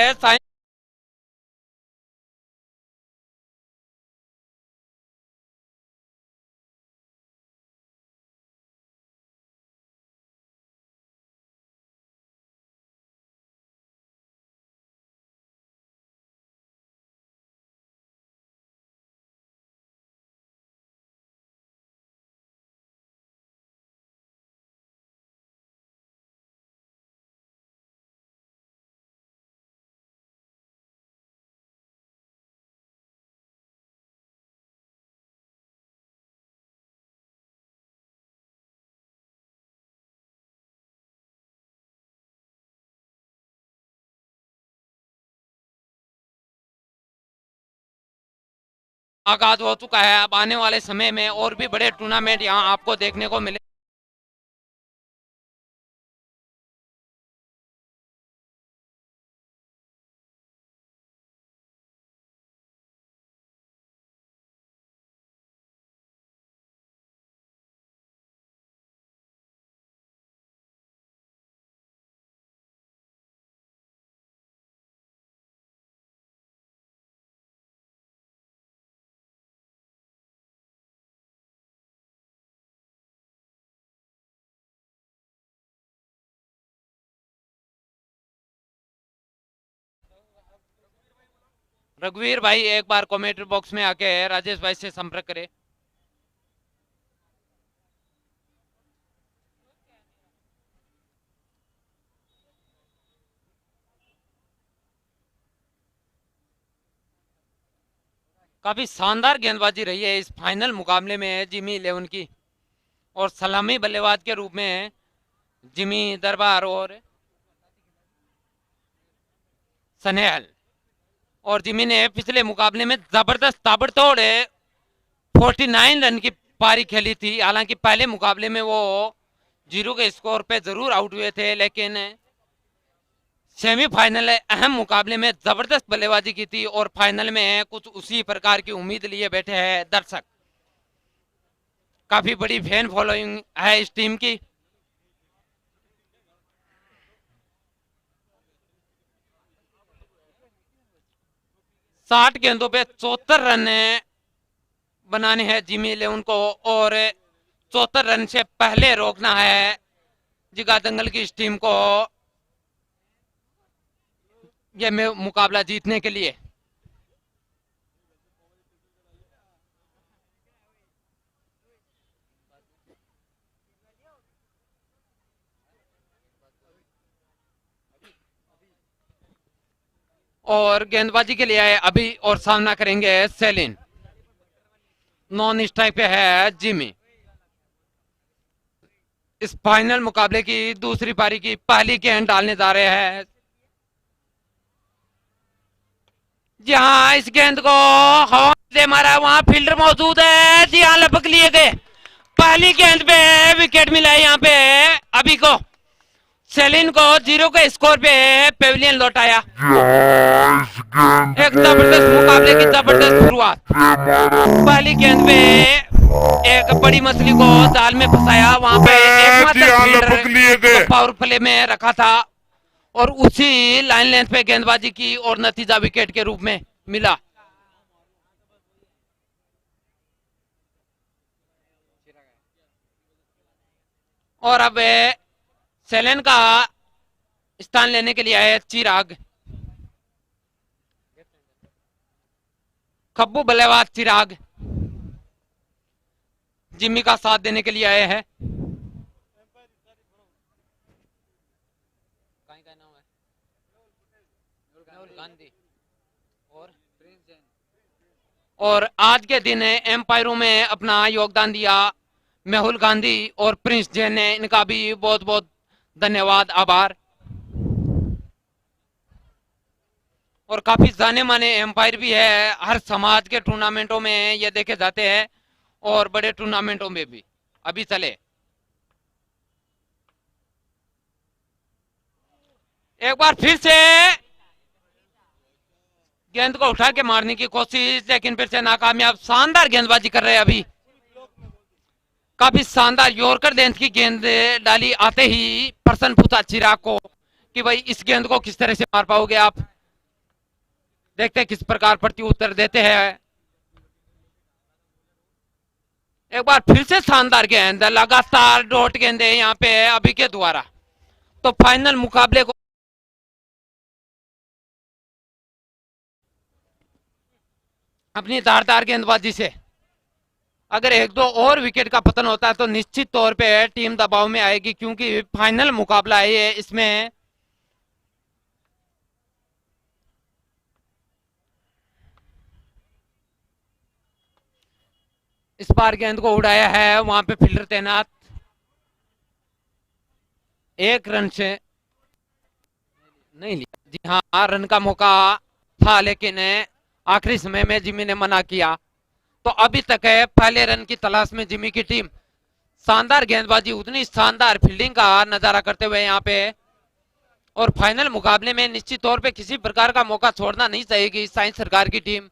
Speaker 3: आगाज हो चुका है। अब आने वाले समय में और भी बड़े टूर्नामेंट यहाँ आपको देखने को मिले। रघुवीर भाई एक बार कमेंट्री बॉक्स में आके राजेश भाई से संपर्क करें। काफी शानदार गेंदबाजी रही है इस फाइनल मुकाबले में जिमी 11 की। और सलामी बल्लेबाज के रूप में जिमी दरबार और सनेहल। और जिमी ने पिछले मुकाबले में जबरदस्त ताबड़तोड़ 49 रन की पारी खेली थी। हालांकि पहले मुकाबले में वो 0 के स्कोर पे जरूर आउट हुए थे, लेकिन सेमीफाइनल अहम मुकाबले में जबरदस्त बल्लेबाजी की थी। और फाइनल में कुछ उसी प्रकार की उम्मीद लिए बैठे हैं दर्शक। काफी बड़ी फैन फॉलोइंग है इस टीम की। साठ गेंदों पे 74 रन बनाने हैं जिमी 11 को, और 74 रन से पहले रोकना है जिगा दंगल की इस टीम को यह मुकाबला जीतने के लिए। और गेंदबाजी के लिए आए अभी और सामना करेंगे सेलिन। नॉन स्ट्राइक पे है जिमी। इस फाइनल मुकाबले की दूसरी पारी की पहली गेंद डालने जा रहे हैं। जी हाँ, इस गेंद को हवा से मारा, वहां फील्डर मौजूद है। जी हाँ, लपक लिए गए। पहली गेंद पे विकेट मिला है यहाँ पे अभी को। सेलिन को 0 के स्कोर पे पेविलियन लौटाया। एक जबरदस्त मुकाबले की जबरदस्त शुरुआत। पहली गेंद पे एक बड़ी मछली को जाल में फंसाया। वहां पे एकमात्र पावर प्ले में रखा था और उसी लाइन लेंथ पे गेंदबाजी की और नतीजा विकेट के रूप में मिला। और अब सेलेन का स्थान लेने के लिए आए चिराग। खब्बू बल्लेबाज चिराग जिम्मी का साथ देने के लिए आए हैं। गांधी और आज के दिन एम्पायरों में अपना योगदान दिया मेहुल गांधी और प्रिंस जैन ने, इनका भी बहुत बहुत धन्यवाद, आभार। और काफी जाने माने एम्पायर भी है, हर समाज के टूर्नामेंटों में ये देखे जाते हैं और बड़े टूर्नामेंटों में भी अभी चले। एक बार फिर से गेंद को उठा के मारने की कोशिश, लेकिन फिर से नाकामयाब। शानदार गेंदबाजी कर रहे हैं अभी, काफी शानदार यॉर्कर लेंथ की गेंद डाली। आते ही प्रश्न पूछा चिराग को कि भाई इस गेंद को किस तरह से मार पाओगे आप। देखते हैं किस प्रकार प्रत्युत्तर देते हैं। एक बार फिर से शानदार गेंद, लगातार डॉट गेंदे यहाँ पे अभी के द्वारा। तो फाइनल मुकाबले को अपनी धारदार गेंदबाजी से अगर एक दो और विकेट का पतन होता है तो निश्चित तौर पे टीम दबाव में आएगी, क्योंकि फाइनल मुकाबला है ये। इसमें इस बार गेंद को उड़ाया है, वहां पे फील्डर तैनात। एक रन से नहीं लिया, जी हाँ, रन का मौका था, लेकिन आखिरी समय में जिमी ने मना किया। तो अभी तक है पहले रन की तलाश में जिमी की टीम। शानदार गेंदबाजी, उतनी शानदार फील्डिंग का नजारा करते हुए यहाँ पे। और फाइनल मुकाबले में निश्चित तौर पे किसी प्रकार का मौका छोड़ना नहीं चाहिए साइंस सरकार की टीम।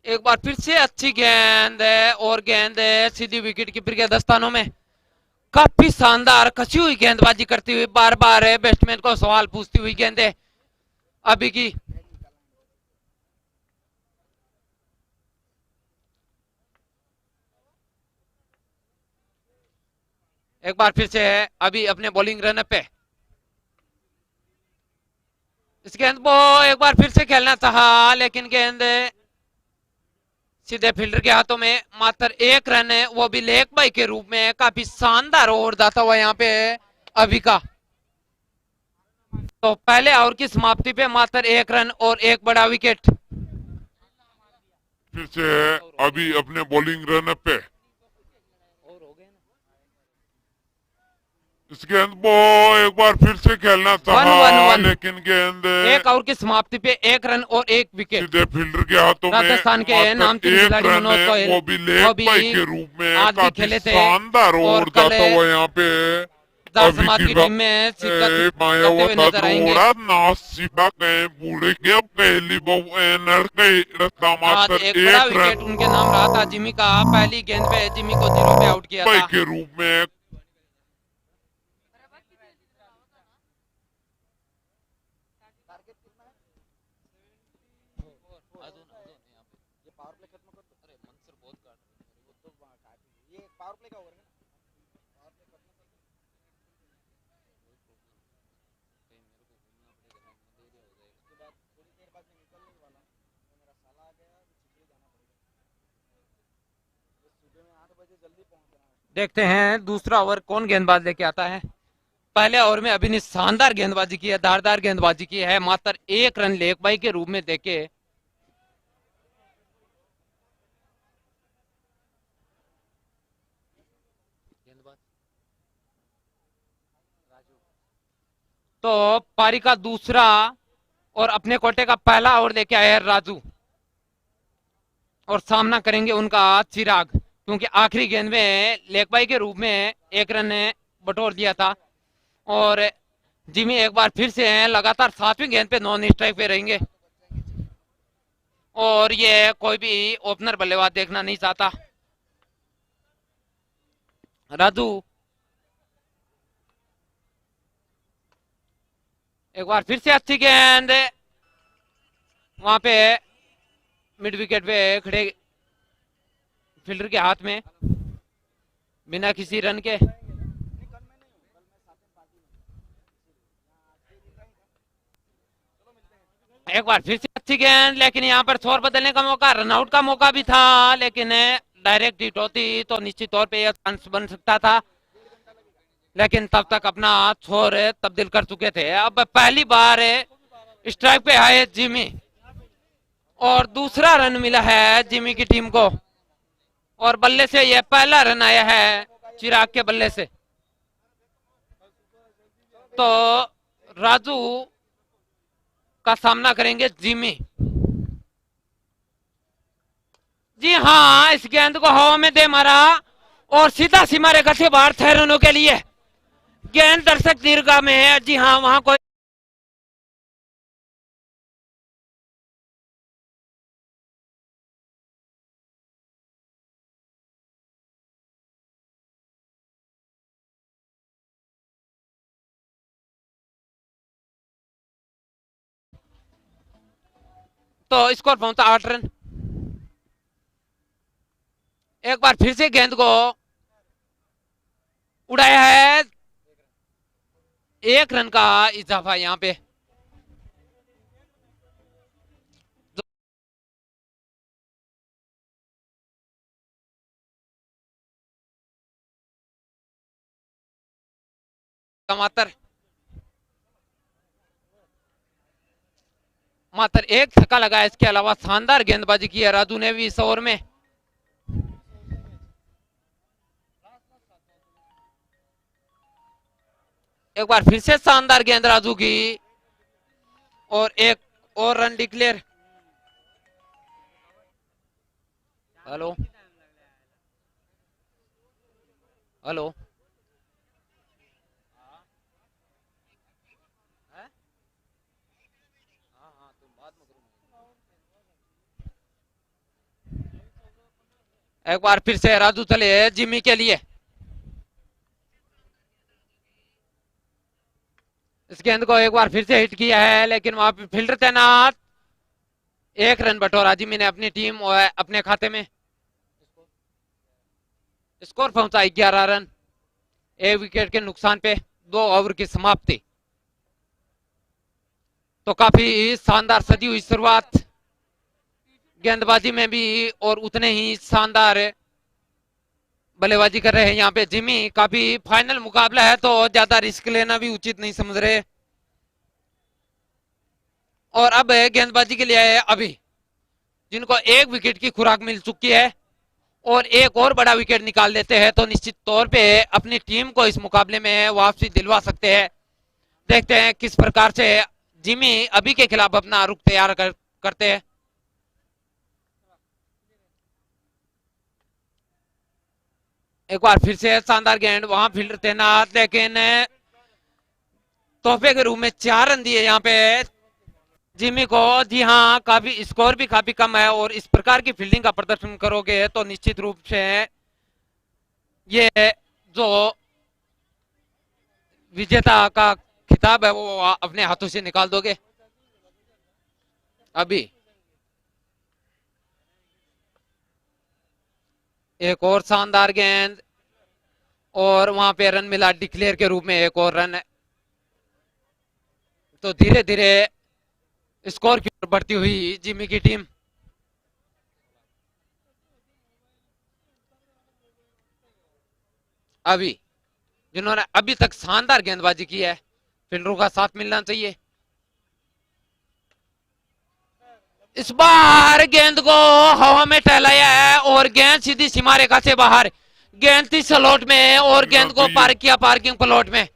Speaker 3: एक बार फिर से अच्छी गेंद है और गेंद है सीधी विकेट कीपर के दस्तानों में। काफी शानदार कसी हुई गेंदबाजी करती हुई, बार बार बैट्समैन को सवाल पूछती हुई गेंदे अभी की। एक बार फिर से है अभी अपने बॉलिंग रन पे। इस गेंद को एक बार फिर से खेलना चाहा, लेकिन गेंद सीधे फील्डर के हाथों में। मात्र एक रन है, वो भी लेग बाई के रूप में। काफी शानदार ओवर जाता हुआ यहाँ पे अभी का। तो पहले ओवर की समाप्ति पे मात्र एक रन और एक बड़ा विकेट।
Speaker 2: फिर से है अभी अपने बॉलिंग रन पे। इस गेंद को एक बार फिर से खेलना चाहा, लेकिन गेंद
Speaker 3: एक ओवर की समाप्ति पे एक रन और एक विकेट।
Speaker 2: सीधे फील्डर के हाथों में।
Speaker 3: राजस्थान के नाम
Speaker 2: एक रन है, वो भी लेग बाई के रूप में।
Speaker 3: आज भी
Speaker 2: काफी
Speaker 3: खेले थे
Speaker 2: शानदार ओवर जाता हुआ यहाँ पे।
Speaker 3: समाज की टीम में शिरकत करते हुए नजर आएंगे। आज एक बड़ा विकेट उनके नाम रहा था जिमी का। पहली गेंद पे जिमी को 0 पे आउट किया था
Speaker 2: के रूप में।
Speaker 3: देखते हैं दूसरा ओवर कौन गेंदबाज लेके आता है। पहले ओवर में अभी ने शानदार गेंदबाजी की है, धारदार गेंदबाजी की है। मात्र एक रन लेग बाई के रूप में देके तो पारी का दूसरा और अपने कोटे का पहला ओवर लेके आए हैं राजू, और सामना करेंगे उनका चिराग, क्योंकि आखिरी गेंद में लेग बाई के रूप में एक रन ने बटोर दिया था। और जिमी एक बार फिर से हैं, लगातार 7वीं गेंद पे नॉन स्ट्राइक पे रहेंगे। और ये कोई भी ओपनर बल्लेबाज देखना नहीं चाहता। राजू एक बार फिर से अच्छी गेंद, वहां पे मिड विकेट पे खड़े फील्डर के हाथ में बिना किसी रन के। एक बार फिर से अच्छी गेंद, लेकिन यहाँ पर स्कोर बदलने का मौका, रनआउट का मौका भी था, लेकिन डायरेक्ट हिट होती तो निश्चित तौर पे यह चांस बन सकता था। लेकिन तब तक अपना छोर तब्दील कर चुके थे। अब पहली बार स्ट्राइक पे आए जिमी और दूसरा रन मिला है जिमी की टीम को, और बल्ले से यह पहला रन आया है चिराग के बल्ले से। तो राजू का सामना करेंगे जिमी। जी हाँ, इस गेंद को हवा में दे मारा और सीधा सीमा रेखा से बाहर 6 रनों के लिए। गेंद दर्शक दीर्घा में है। जी हाँ, वहां कोई तो स्कोर पहुंचा 8 रन। एक बार फिर से गेंद को उड़ाया है, 1 रन का इजाफा यहां पे। मात्र मात्र एक छक्का लगा, इसके अलावा शानदार गेंदबाजी की है राजू ने भी इस ओवर में। एक बार फिर से शानदार गेंद राजू की और एक और रन डिक्लेयर। हेलो हेलो, एक बार फिर से राजू चले जिमी के लिए। इस गेंद को एक बार फिर से हिट किया है, लेकिन वहां पे फील्डर तैनात। 1 रन बटोरा जिमी ने अपनी टीम और अपने खाते में। स्कोर पहुंचा 11 रन, 1 विकेट के नुकसान पे 2 ओवर की समाप्ति। तो काफी शानदार सजी हुई शुरुआत गेंदबाजी में भी, और उतने ही शानदार बल्लेबाजी कर रहे हैं यहाँ पे जिमी। काफी फाइनल मुकाबला है तो ज्यादा रिस्क लेना भी उचित नहीं समझ रहे। और अब गेंदबाजी के लिए आए अभी, जिनको 1 विकेट की खुराक मिल चुकी है, और एक और बड़ा विकेट निकाल लेते हैं तो निश्चित तौर पे अपनी टीम को इस मुकाबले में वापसी दिलवा सकते हैं। देखते हैं किस प्रकार से जिमी अभी के खिलाफ अपना रुख तैयार करते हैं। एक बार फिर से शानदार गेंद, वहां फील्डर तैनात, लेकिन तोहफे के रूप में 4 रन दिए यहाँ पे जिमी को। जी हाँ, काफी स्कोर भी काफी कम है, और इस प्रकार की फील्डिंग का प्रदर्शन करोगे तो निश्चित रूप से ये जो विजेता का खिताब है वो अपने हाथों से निकाल दोगे। अभी एक और शानदार गेंद, और वहां पे रन मिला डिक्लेयर के रूप में, एक और रन। तो धीरे धीरे स्कोर की ओर बढ़ती हुई जिमी की टीम। अभी जिन्होंने अभी तक शानदार गेंदबाजी की है, फील्डरों का साथ मिलना चाहिए। इस बार गेंद को हवा में टहलाया है और गेंद सीधी सीमा रेखा से बाहर। गेंद थी स्लॉट में और गेंद को पार किया पार्किंग प्लॉट में।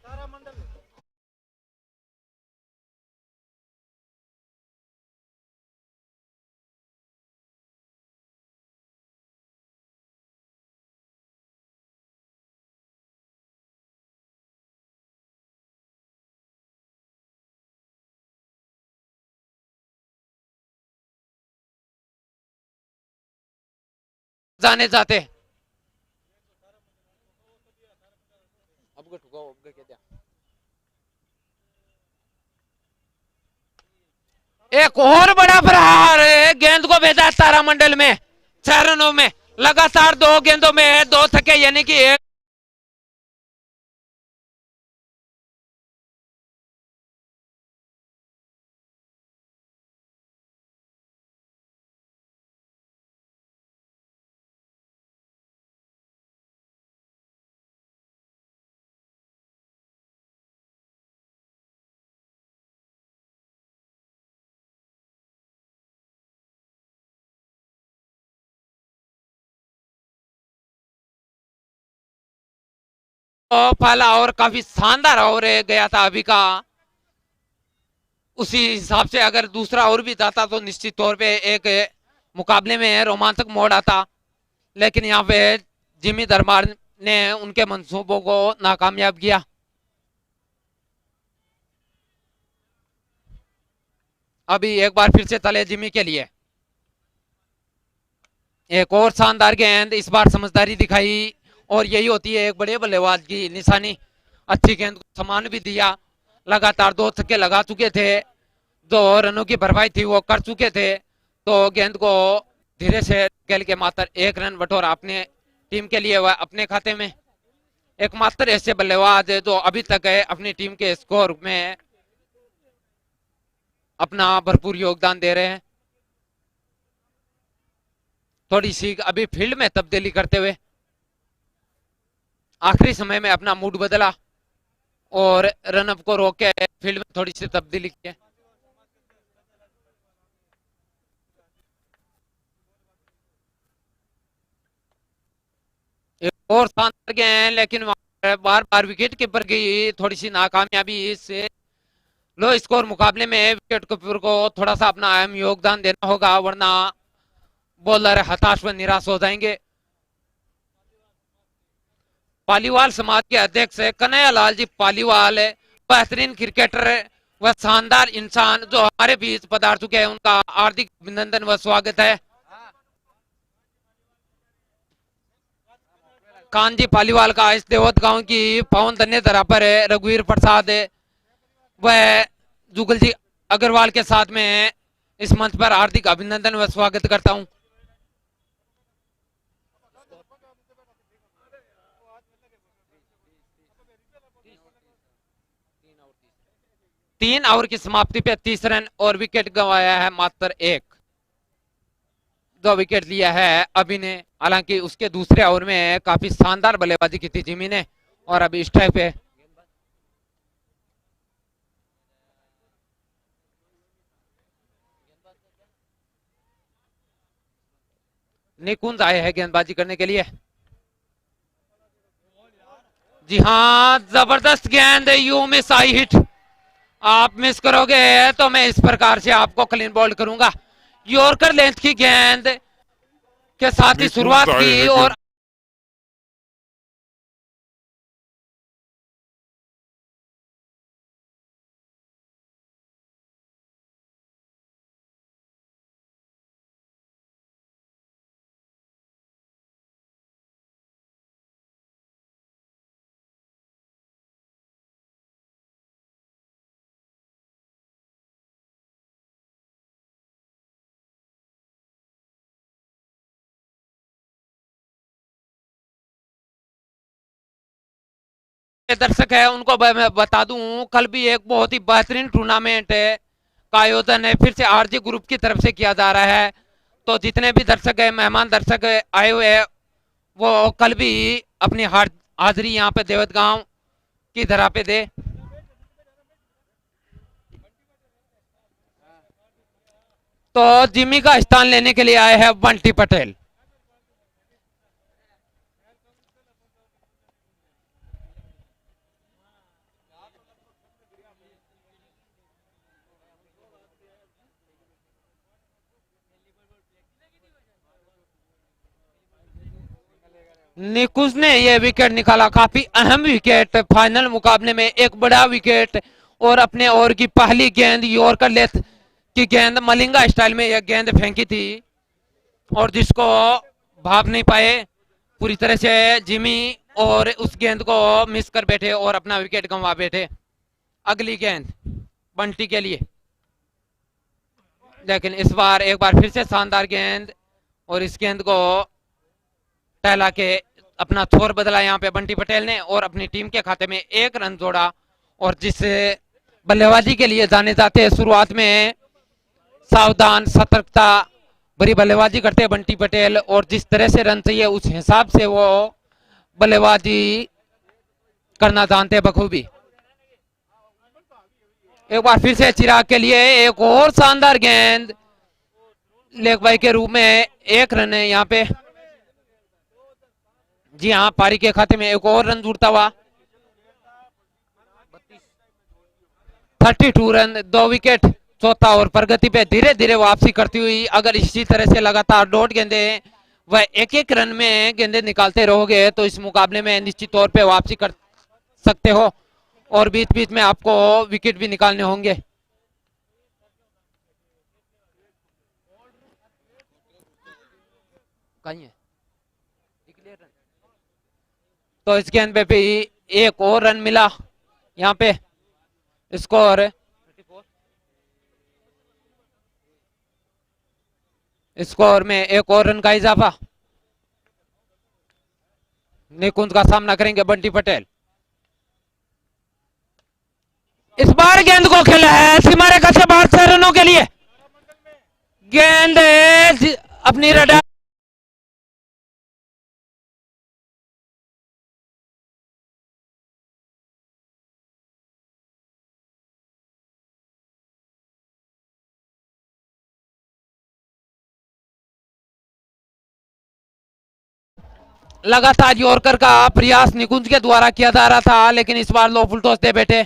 Speaker 3: जाने जाते एक और बड़ा प्रहार, गेंद को भेजा तारामंडल में। 6 रनों में लगातार 2 गेंदों में 2 छक्के, यानी कि तो पहला और काफी शानदार और गया था अभी का, उसी हिसाब से अगर दूसरा और भी जाता तो निश्चित तौर पे एक मुकाबले में रोमांचक मोड़ आता, लेकिन यहाँ पे जिमी दरबार ने उनके मंसूबों को नाकामयाब किया। अभी एक बार फिर से तले जिमी के लिए एक और शानदार गेंद, इस बार समझदारी दिखाई और यही होती है एक बड़े बल्लेबाज की निशानी। अच्छी गेंद को सम्मान भी दिया, लगातार 2 छक्के लगा चुके थे, जो रनों की भरपाई थी वो कर चुके थे, तो गेंद को धीरे से खेल के मात्र 1 रन बटोरा अपने टीम के लिए, वह अपने खाते में। एकमात्र ऐसे बल्लेबाज जो अभी तक है अपनी टीम के स्कोर में अपना भरपूर योगदान दे रहे हैं। थोड़ी सी अभी फील्ड में तब्दीली करते हुए आखिरी समय में अपना मूड बदला और रनअप को रोक के फील्ड में थोड़ी सी तब्दीली की है। एक और शानदार गेंद, लेकिन बार बार विकेट कीपर की थोड़ी सी नाकामयाबी, इससे लो स्कोर मुकाबले में विकेट कीपर को थोड़ा सा अपना अहम योगदान देना होगा, वरना बॉलर हताश व निराश हो जाएंगे। पालीवाल समाज के अध्यक्ष कन्हैया लाल जी पालीवाल बेहतरीन क्रिकेटर व शानदार इंसान जो हमारे बीच पधार चुके हैं, उनका हार्दिक अभिनंदन व स्वागत है। कानजी पालीवाल का इस देवत गांव की पावन धन्य धरा पर रघुवीर प्रसाद व जुगल जी अग्रवाल के साथ में इस मंच पर हार्दिक अभिनंदन व स्वागत करता हूं। तीन ओवर की समाप्ति पे 30 रन और विकेट गंवाया है मात्र 1। 2 विकेट लिया है अभी ने, हालांकि उसके दूसरे ओवर में काफी शानदार बल्लेबाजी की थी जिमी ने, और अभी स्ट्राइक पे निकुंज आए हैं गेंदबाजी करने के लिए। जी हाँ, जबरदस्त गेंद, यू मिस आई हिट। आप मिस करोगे तो मैं इस प्रकार से आपको क्लीन बॉल्ड करूंगा। यॉर्कर लेंथ की गेंद के साथ ही शुरुआत की और दर्शक है उनको मैं बता दूं, कल भी एक बहुत ही बेहतरीन टूर्नामेंट का आयोजन है फिर से आरजी ग्रुप की तरफ से किया जा रहा है। तो जितने भी दर्शक है, मेहमान दर्शक आए हुए हैं, वो कल भी अपनी हाजिरी यहाँ पे देवत गांव की धरा पे दे। तो जिमी का स्थान लेने के लिए आए हैं बंटी पटेल। निकुंज ने यह विकेट निकाला, काफी अहम विकेट फाइनल मुकाबले में, एक बड़ा विकेट और अपने ओवर की पहली गेंद यॉर्कर लेंथ की गेंद मलिंगा स्टाइल में यह गेंद फेंकी थी और जिसको भाप नहीं पाए पूरी तरह से जिमी, और उस गेंद को मिस कर बैठे और अपना विकेट गंवा बैठे। अगली गेंद बंटी के लिए, लेकिन इस बार एक बार फिर से शानदार गेंद और इस गेंद को टहला के अपना छोर बदला यहाँ पे बंटी पटेल ने और अपनी टीम के खाते में 1 रन जोड़ा। और जिस बल्लेबाजी के लिए जाने जाते हैं, शुरुआत में सावधान सतर्कता बड़ी बल्लेबाजी करते हैं बंटी पटेल, और जिस तरह से रन चाहिए उस हिसाब से वो बल्लेबाजी करना जानते हैं बखूबी। एक बार फिर से चिराग के लिए एक और शानदार गेंद लेग बाई के रूप में, 1 रन है यहाँ पे। जी हाँ, पारी के खाते में एक और रन जुड़ता हुआ 32 रन, 2 विकेट, चौथा ओवर प्रगति पे धीरे धीरे वापसी करती हुई अगर इसी तरह से लगातार डॉट गेंदे वह एक एक रन में गेंदे निकालते रहोगे तो इस मुकाबले में निश्चित तौर पे वापसी कर सकते हो और बीच बीच में आपको विकेट भी निकालने होंगे। कहीं है तो इस गेंद पे भी एक और रन मिला। यहाँ पे स्कोर स्कोर में एक और रन का इजाफा। निकुंज का सामना करेंगे बंटी पटेल। इस बार गेंद को खेला है सीमा रेखा से बाहर 6 रनों के लिए। गेंद अपनी रडार लगातार यॉर्कर का प्रयास निकुंज के द्वारा किया जा रहा था लेकिन इस बार लो फुल टॉस दे बैठे।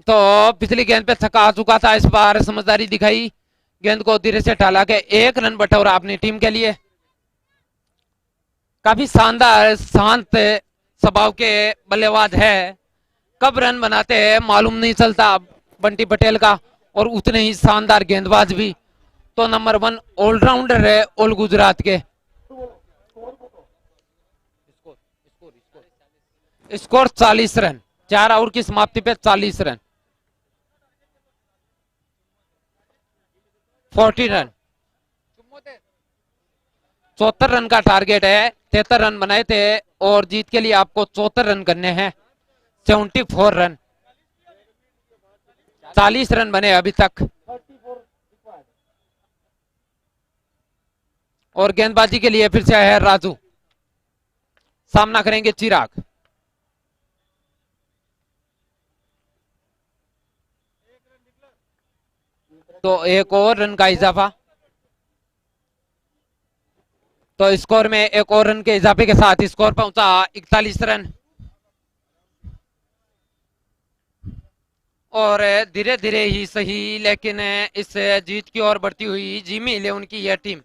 Speaker 3: तो पिछली गेंद पे थका आ चुका था, इस बार समझदारी दिखाई, गेंद को धीरे से टाला के 1 रन बटोरा अपनी टीम के लिए। काफी शानदार शांत स्वभाव के बल्लेबाज है, कब रन बनाते हैं मालूम नहीं चलता बंटी पटेल का और उतने ही शानदार गेंदबाज भी। तो नंबर 1 ऑलराउंडर है ऑल गुजरात के। स्कोर 40 रन, 4 ओवर की समाप्ति पे 40 रन, 40 रन, 74 रन का टारगेट है। 73 रन बनाए थे और जीत के लिए आपको 74 रन करने हैं। 74 रन, 40 रन बने अभी तक। और गेंदबाजी के लिए फिर से है राजू, सामना करेंगे चिराग। तो एक और रन का इजाफा। तो स्कोर में एक और रन के इजाफे के साथ स्कोर पहुंचा 41 रन। और धीरे धीरे ही सही लेकिन इस जीत की ओर बढ़ती हुई जिमी 11 की यह टीम।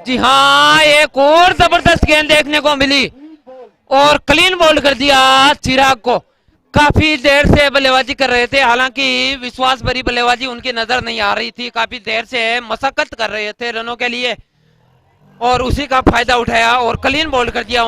Speaker 3: जी हाँ, एक और जबरदस्त गेंद देखने को मिली और क्लीन बॉल कर दिया चिराग को। काफी देर से बल्लेबाजी कर रहे थे, हालांकि विश्वास भरी बल्लेबाजी उनकी नजर नहीं आ रही थी, काफी देर से मशक्कत कर रहे थे रनों के लिए और उसी का फायदा उठाया और क्लीन बॉल कर दिया।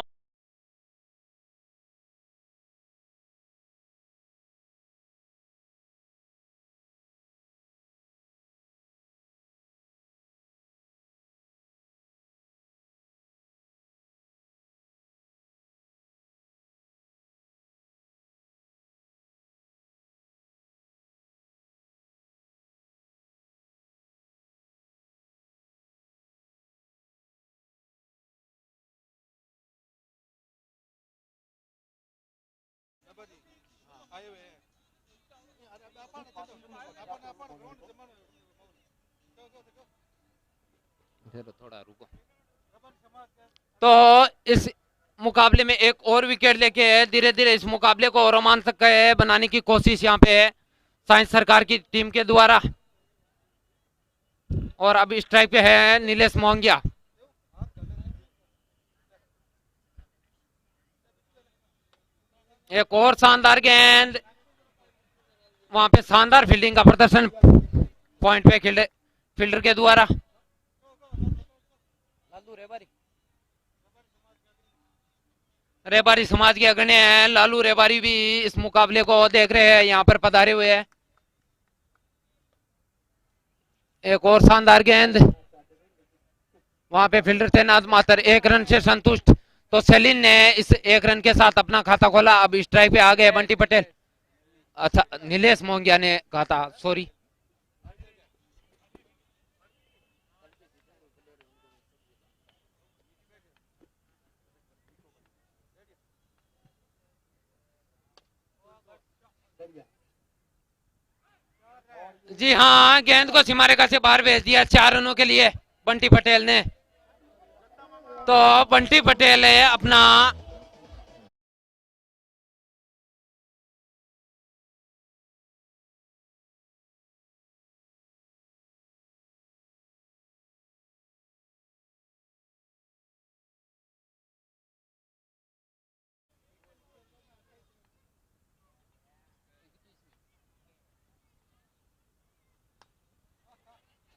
Speaker 3: थोड़ा रुको। तो इस मुकाबले में एक और विकेट लेके धीरे धीरे इस मुकाबले को रोमांचक बनाने की कोशिश यहाँ पे है साइंस सरकार की टीम के द्वारा। और अब स्ट्राइक पे है नीलेश मोंगिया। एक और शानदार गेंद, वहां पे शानदार फील्डिंग का प्रदर्शन पॉइंट पे फील्डर के द्वारा। रेबारी समाज के अग्रणी हैं, लालू रेबारी भी इस मुकाबले को देख रहे हैं, यहाँ पर पधारे हुए हैं। एक और शानदार गेंद, वहां पे फील्डर थे नाज मातर, 1 रन से संतुष्ट। तो सेलिन ने इस 1 रन के साथ अपना खाता खोला। अब स्ट्राइक पे आ गए बंटी पटेल, अच्छा नीलेश मोंगिया ने कहा था, सॉरी। जी हाँ, गेंद को सीमारेखा से बाहर भेज दिया 4 रनों के लिए बंटी पटेल ने। तो बंटी पटेल अपना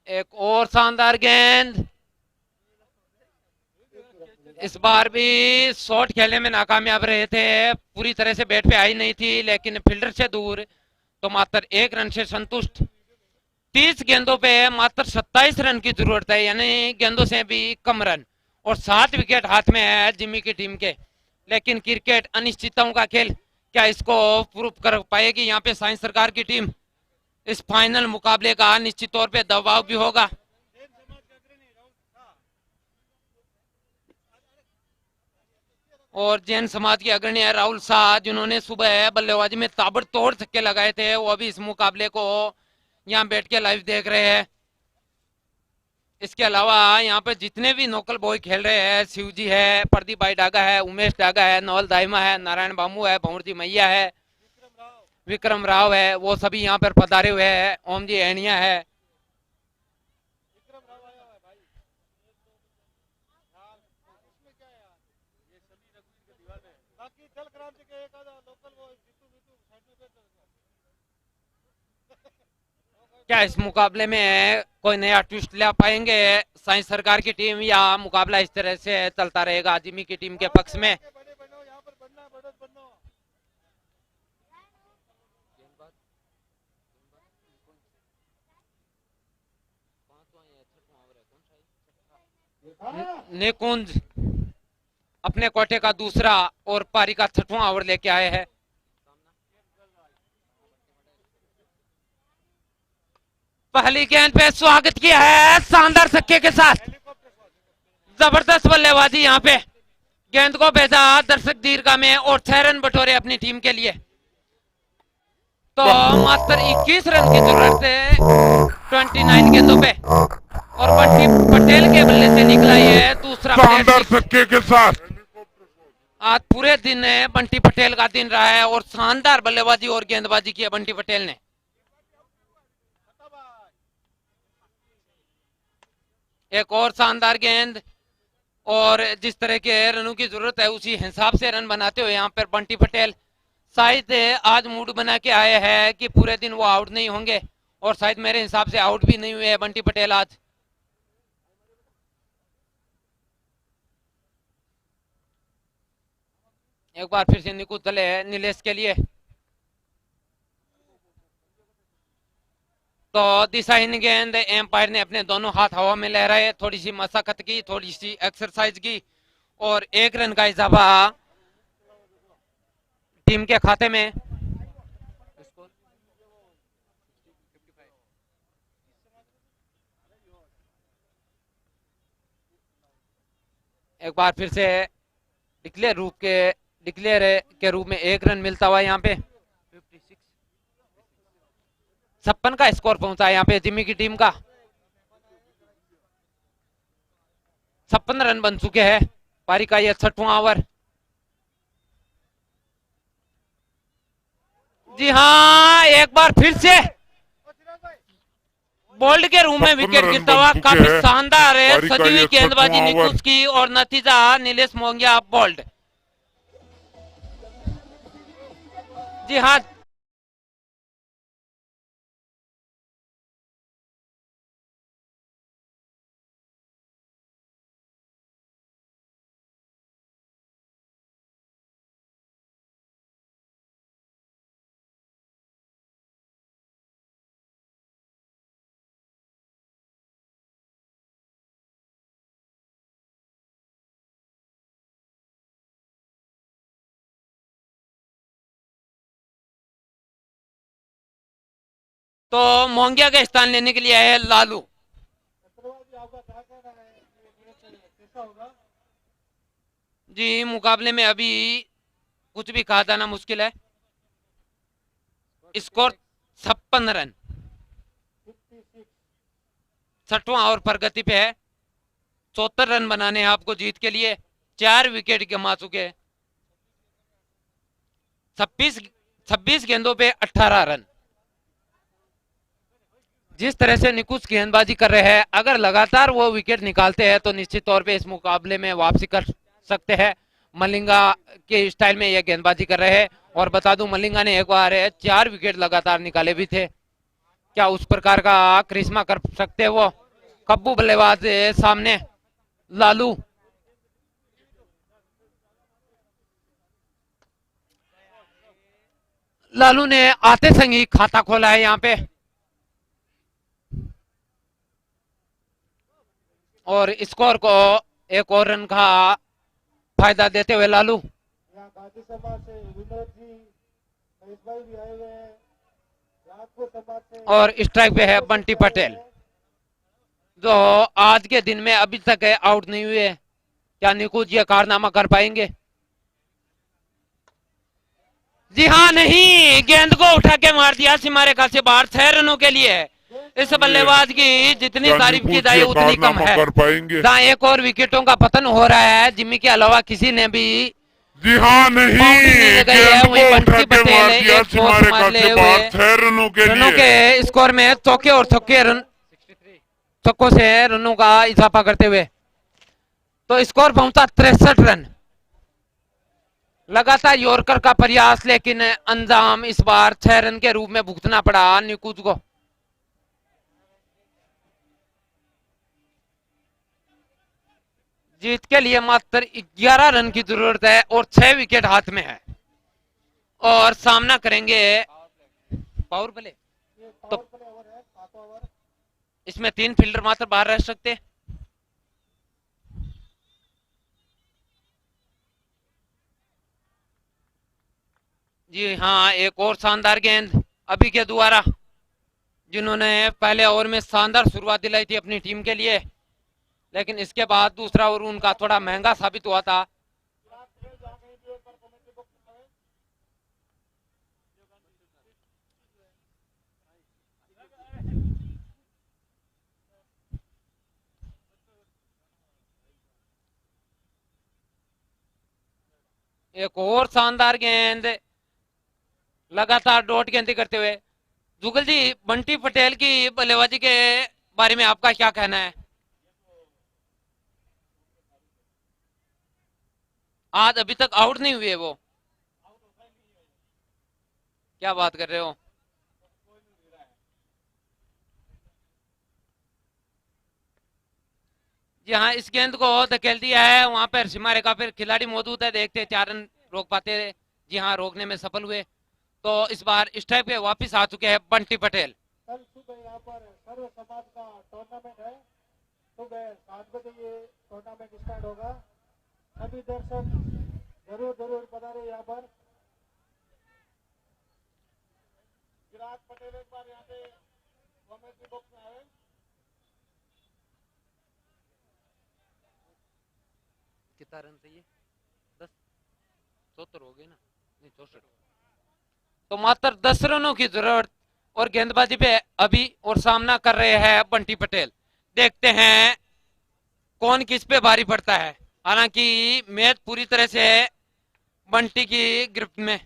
Speaker 3: एक और शानदार गेंद, इस बार भी शॉट खेलने में नाकामयाब रहे थे, पूरी तरह से बैट पे आई नहीं थी, लेकिन फील्डर से दूर, तो मात्र 1 रन से संतुष्ट। 30 गेंदों पे मात्र 27 रन की जरूरत है, यानी गेंदों से भी कम रन, और 7 विकेट हाथ में है जिम्मी की टीम के। लेकिन क्रिकेट अनिश्चितताओं का खेल, क्या इसको प्रूव कर पाएगी यहाँ पे साइंस सरकार की टीम? इस फाइनल मुकाबले का निश्चित तौर पे दबाव भी होगा। और जैन समाज के अग्रणी है राहुल शाह, जिन्होंने सुबह बल्लेबाजी में ताबड़तोड़ छक्के लगाए थे, वो अभी इस मुकाबले को यहाँ बैठ के लाइव देख रहे हैं। इसके अलावा यहाँ पे जितने भी लोकल बॉय खेल रहे हैं, शिवजी है, प्रदीप भाई डागा है, उमेश डागा है, नवल दाइमा है, नारायण बामू है, भंवर जी मैया है, विक्रम राव है, वो सभी यहाँ पर पधारे हुए हैं। ओम जी एनिया है। क्या इस मुकाबले में कोई नया ट्विस्ट ला पाएंगे साइंस सरकार की टीम, या मुकाबला इस तरह से चलता रहेगा जिमी की टीम के पक्ष में? निकुंज अपने कोटे का दूसरा और पारी का 6वां ओवर लेके आए हैं। पहली गेंद पे स्वागत किया है शानदार छक्के के साथ, जबरदस्त बल्लेबाजी यहाँ पे, गेंद को भेजा दर्शक दीर्घा में और 6 रन बटोरे अपनी टीम के लिए। तो मात्र 21 रन की जरूरत है 29 गेंदों पे, और बंटी पटेल के बल्ले से निकला ये दूसरा
Speaker 2: शानदार छक्के के साथ।
Speaker 3: आज पूरे दिन बंटी पटेल का दिन रहा है, और शानदार बल्लेबाजी और गेंदबाजी की है बंटी पटेल ने। एक और शानदार गेंद, और जिस तरह के रनों की जरूरत है उसी हिसाब से रन बनाते हुए यहाँ पर बंटी पटेल शायद आज मूड बना के आए हैं कि पूरे दिन वो आउट नहीं होंगे, और शायद मेरे हिसाब से आउट भी नहीं हुए हैं बंटी पटेल आज। एक बार फिर से निकुंज चले नीलेश के लिए, तो दिशाहीन गेंद, एम्पायर ने अपने दोनों हाथ हवा में लहराए, थोड़ी सी मशक्कत की, थोड़ी सी एक्सरसाइज की, और 1 रन का इजाफा टीम के खाते में। एक बार फिर से डिक्लेयर के रूप में 1 रन मिलता हुआ यहाँ पे 56 का स्कोर पहुंचा है यहाँ पे जिम्मी की टीम का। 56 रन बन चुके हैं, पारी का ये 6वां ओवर। जी हाँ, एक बार फिर से बोल्ड के रूम में विकेट गिरता हुआ, काफी शानदार है सजी हुई गेंदबाजी निकुंज की, और नतीजा नीलेश मोंगिया बोल्ड। जी हाँ, तो मोंगिया का स्थान लेने के लिए है लालू। जी, मुकाबले में अभी कुछ भी कहा जाना मुश्किल है। Score 56 run. छठवां ओवर प्रगति पे है। 74 रन बनाने हैं आपको जीत के लिए। 4 विकेट गंवा चुके हैं। 26 गेंदों पे 18 रन। जिस तरह से निकुंज गेंदबाजी कर रहे हैं, अगर लगातार वो विकेट निकालते हैं तो निश्चित तौर पे इस मुकाबले में वापसी कर सकते हैं। मलिंगा के स्टाइल में ये गेंदबाजी कर रहे हैं। और बता दूं, मलिंगा ने एक बार 4 विकेट लगातार निकाले भी थे। क्या उस प्रकार का करिश्मा कर सकते हैं वो? कब्बू बल्लेबाज सामने, लालू। लालू ने आते संग ही खाता खोला है यहाँ पे। और स्कोर को एक और रन का फायदा देते हुए लालू।
Speaker 4: यहाँ गांधी समाज से विनोद जी, महेश भाई भी आए हुए हैं। राजपूत समाज से
Speaker 3: और स्ट्राइक पे है बंटी पटेल, जो आज के दिन में अभी तक आउट नहीं हुए। क्या निकुंज ये कारनामा कर पाएंगे? जी हाँ, नहीं, गेंद को उठा के मार दिया सीमा रेखा से बाहर। 6 रनों के लिए इस बल्लेबाज की जितनी
Speaker 2: क्या
Speaker 3: तारीफ की
Speaker 2: निकुंज
Speaker 3: जाए
Speaker 2: ये
Speaker 3: उतनी कम
Speaker 2: कारनामा
Speaker 3: है।
Speaker 2: कर पाएंगे?
Speaker 3: जहाँ एक और विकेटों का पतन हो रहा है, जिम्मी के अलावा किसी ने भी
Speaker 2: जी हाँ, नहीं,
Speaker 3: बाउंड्री नहीं लगाई है।
Speaker 2: गेंद
Speaker 3: वहीं
Speaker 2: को
Speaker 3: बंटी
Speaker 2: उठा के
Speaker 3: पटेल
Speaker 2: मार दिया
Speaker 3: एक
Speaker 2: सीमा
Speaker 3: फोर्स
Speaker 2: रेखा
Speaker 3: मार
Speaker 2: से
Speaker 3: ले
Speaker 2: बाहर।
Speaker 3: हुए
Speaker 2: 6 रनों के
Speaker 3: रनों
Speaker 2: लिए
Speaker 3: के स्कोर में चौके और छक्के रन, छक्कों से रनों का इजाफा करते हुए तो स्कोर पहुंचा 63 रन। लगातार यॉर्कर का प्रयास, लेकिन अंजाम इस बार 6 रन के रूप में भुगतना पड़ा निकुंज को। जीत के लिए मात्र 11 रन की जरूरत है और 6 विकेट हाथ में है। और सामना करेंगे पावर प्ले। तो
Speaker 4: पावर प्ले ओवर है, 7वां ओवर।
Speaker 3: इसमें 3 फील्डर मात्र बाहर रह सकते हैं। जी हाँ, एक और शानदार गेंद अभी के द्वारा, जिन्होंने पहले ओवर में शानदार शुरुआत दिलाई थी अपनी टीम के लिए, लेकिन इसके बाद दूसरा ओवर उनका थोड़ा महंगा साबित हुआ था। एक और शानदार गेंद, लगातार डॉट गेंदी करते हुए। जुगल जी, बंटी पटेल की बल्लेबाजी के बारे में आपका क्या कहना है? आज अभी तक आउट नहीं हुए वो। क्या बात कर रहे हो? जी हाँ, इस गेंद को धकेल दिया है। वहां पर सीमा रेखा पर खिलाड़ी मौजूद है, देखते 4 रन रोक पाते। जी हाँ, रोकने में सफल हुए। तो इस बार स्ट्राइक पे वापस आ चुके हैं बंटी पटेल।
Speaker 4: कल सुबह यहाँ पर सर्व समाज का टूर्नामेंट है। सुबह 7 बजे ये टूर्नामेंट स्टार्ट होगा। सभी दर्शक जरूर जरूर पधारे यहाँ पर। चिराग पटेल एक बार यहाँ पे कमेंट्री बॉक्स में आए।
Speaker 3: कितना रन चाहिए? 10, 74 हो गए ना? नहीं, 64। तो मात्र 10 रनों की जरूरत और गेंदबाजी पे अभी और सामना कर रहे हैं बंटी पटेल। देखते हैं कौन किस पे भारी पड़ता है। हालांकि मैच पूरी तरह से बंटी की गिरफ्त में,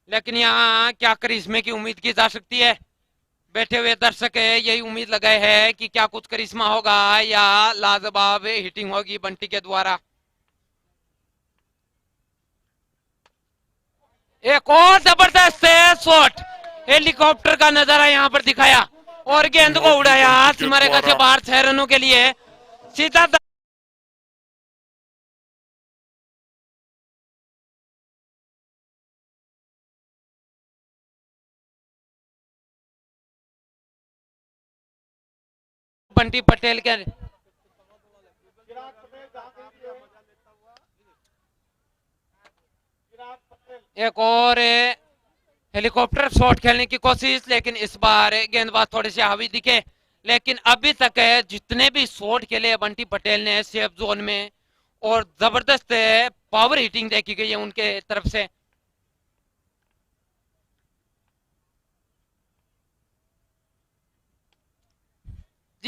Speaker 3: लेकिन यहाँ क्या करिश्मे की उम्मीद की जा सकती है? बैठे हुए दर्शक यही उम्मीद लगाए हैं कि क्या कुछ करिश्मा होगा या लाजवाब हिटिंग होगी बंटी के द्वारा। एक और जबरदस्त शॉट, हेलीकॉप्टर का नजारा यहाँ पर दिखाया और गेंद को उड़ाया सीमा रेखा से बाहर। 6 रनों के लिए सीधा बंटी पटेल के
Speaker 4: चिराग पटेल जहाँ कहीं भी है। चिराग पटेल
Speaker 3: एक और हेलीकॉप्टर शॉट खेलने की कोशिश, लेकिन इस बार गेंदबाज थोड़े से हावी दिखे। लेकिन अभी तक जितने भी शॉट खेले बंटी पटेल ने सेफ जोन में, और जबरदस्त पावर हिटिंग देखी गई है उनके तरफ से।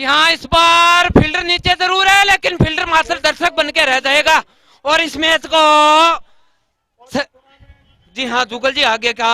Speaker 3: जी हाँ, इस बार फील्डर नीचे जरूर है, लेकिन फील्डर मात्र दर्शक बन के रह जाएगा और इस मैच को जी हाँ जुगल जी आगे का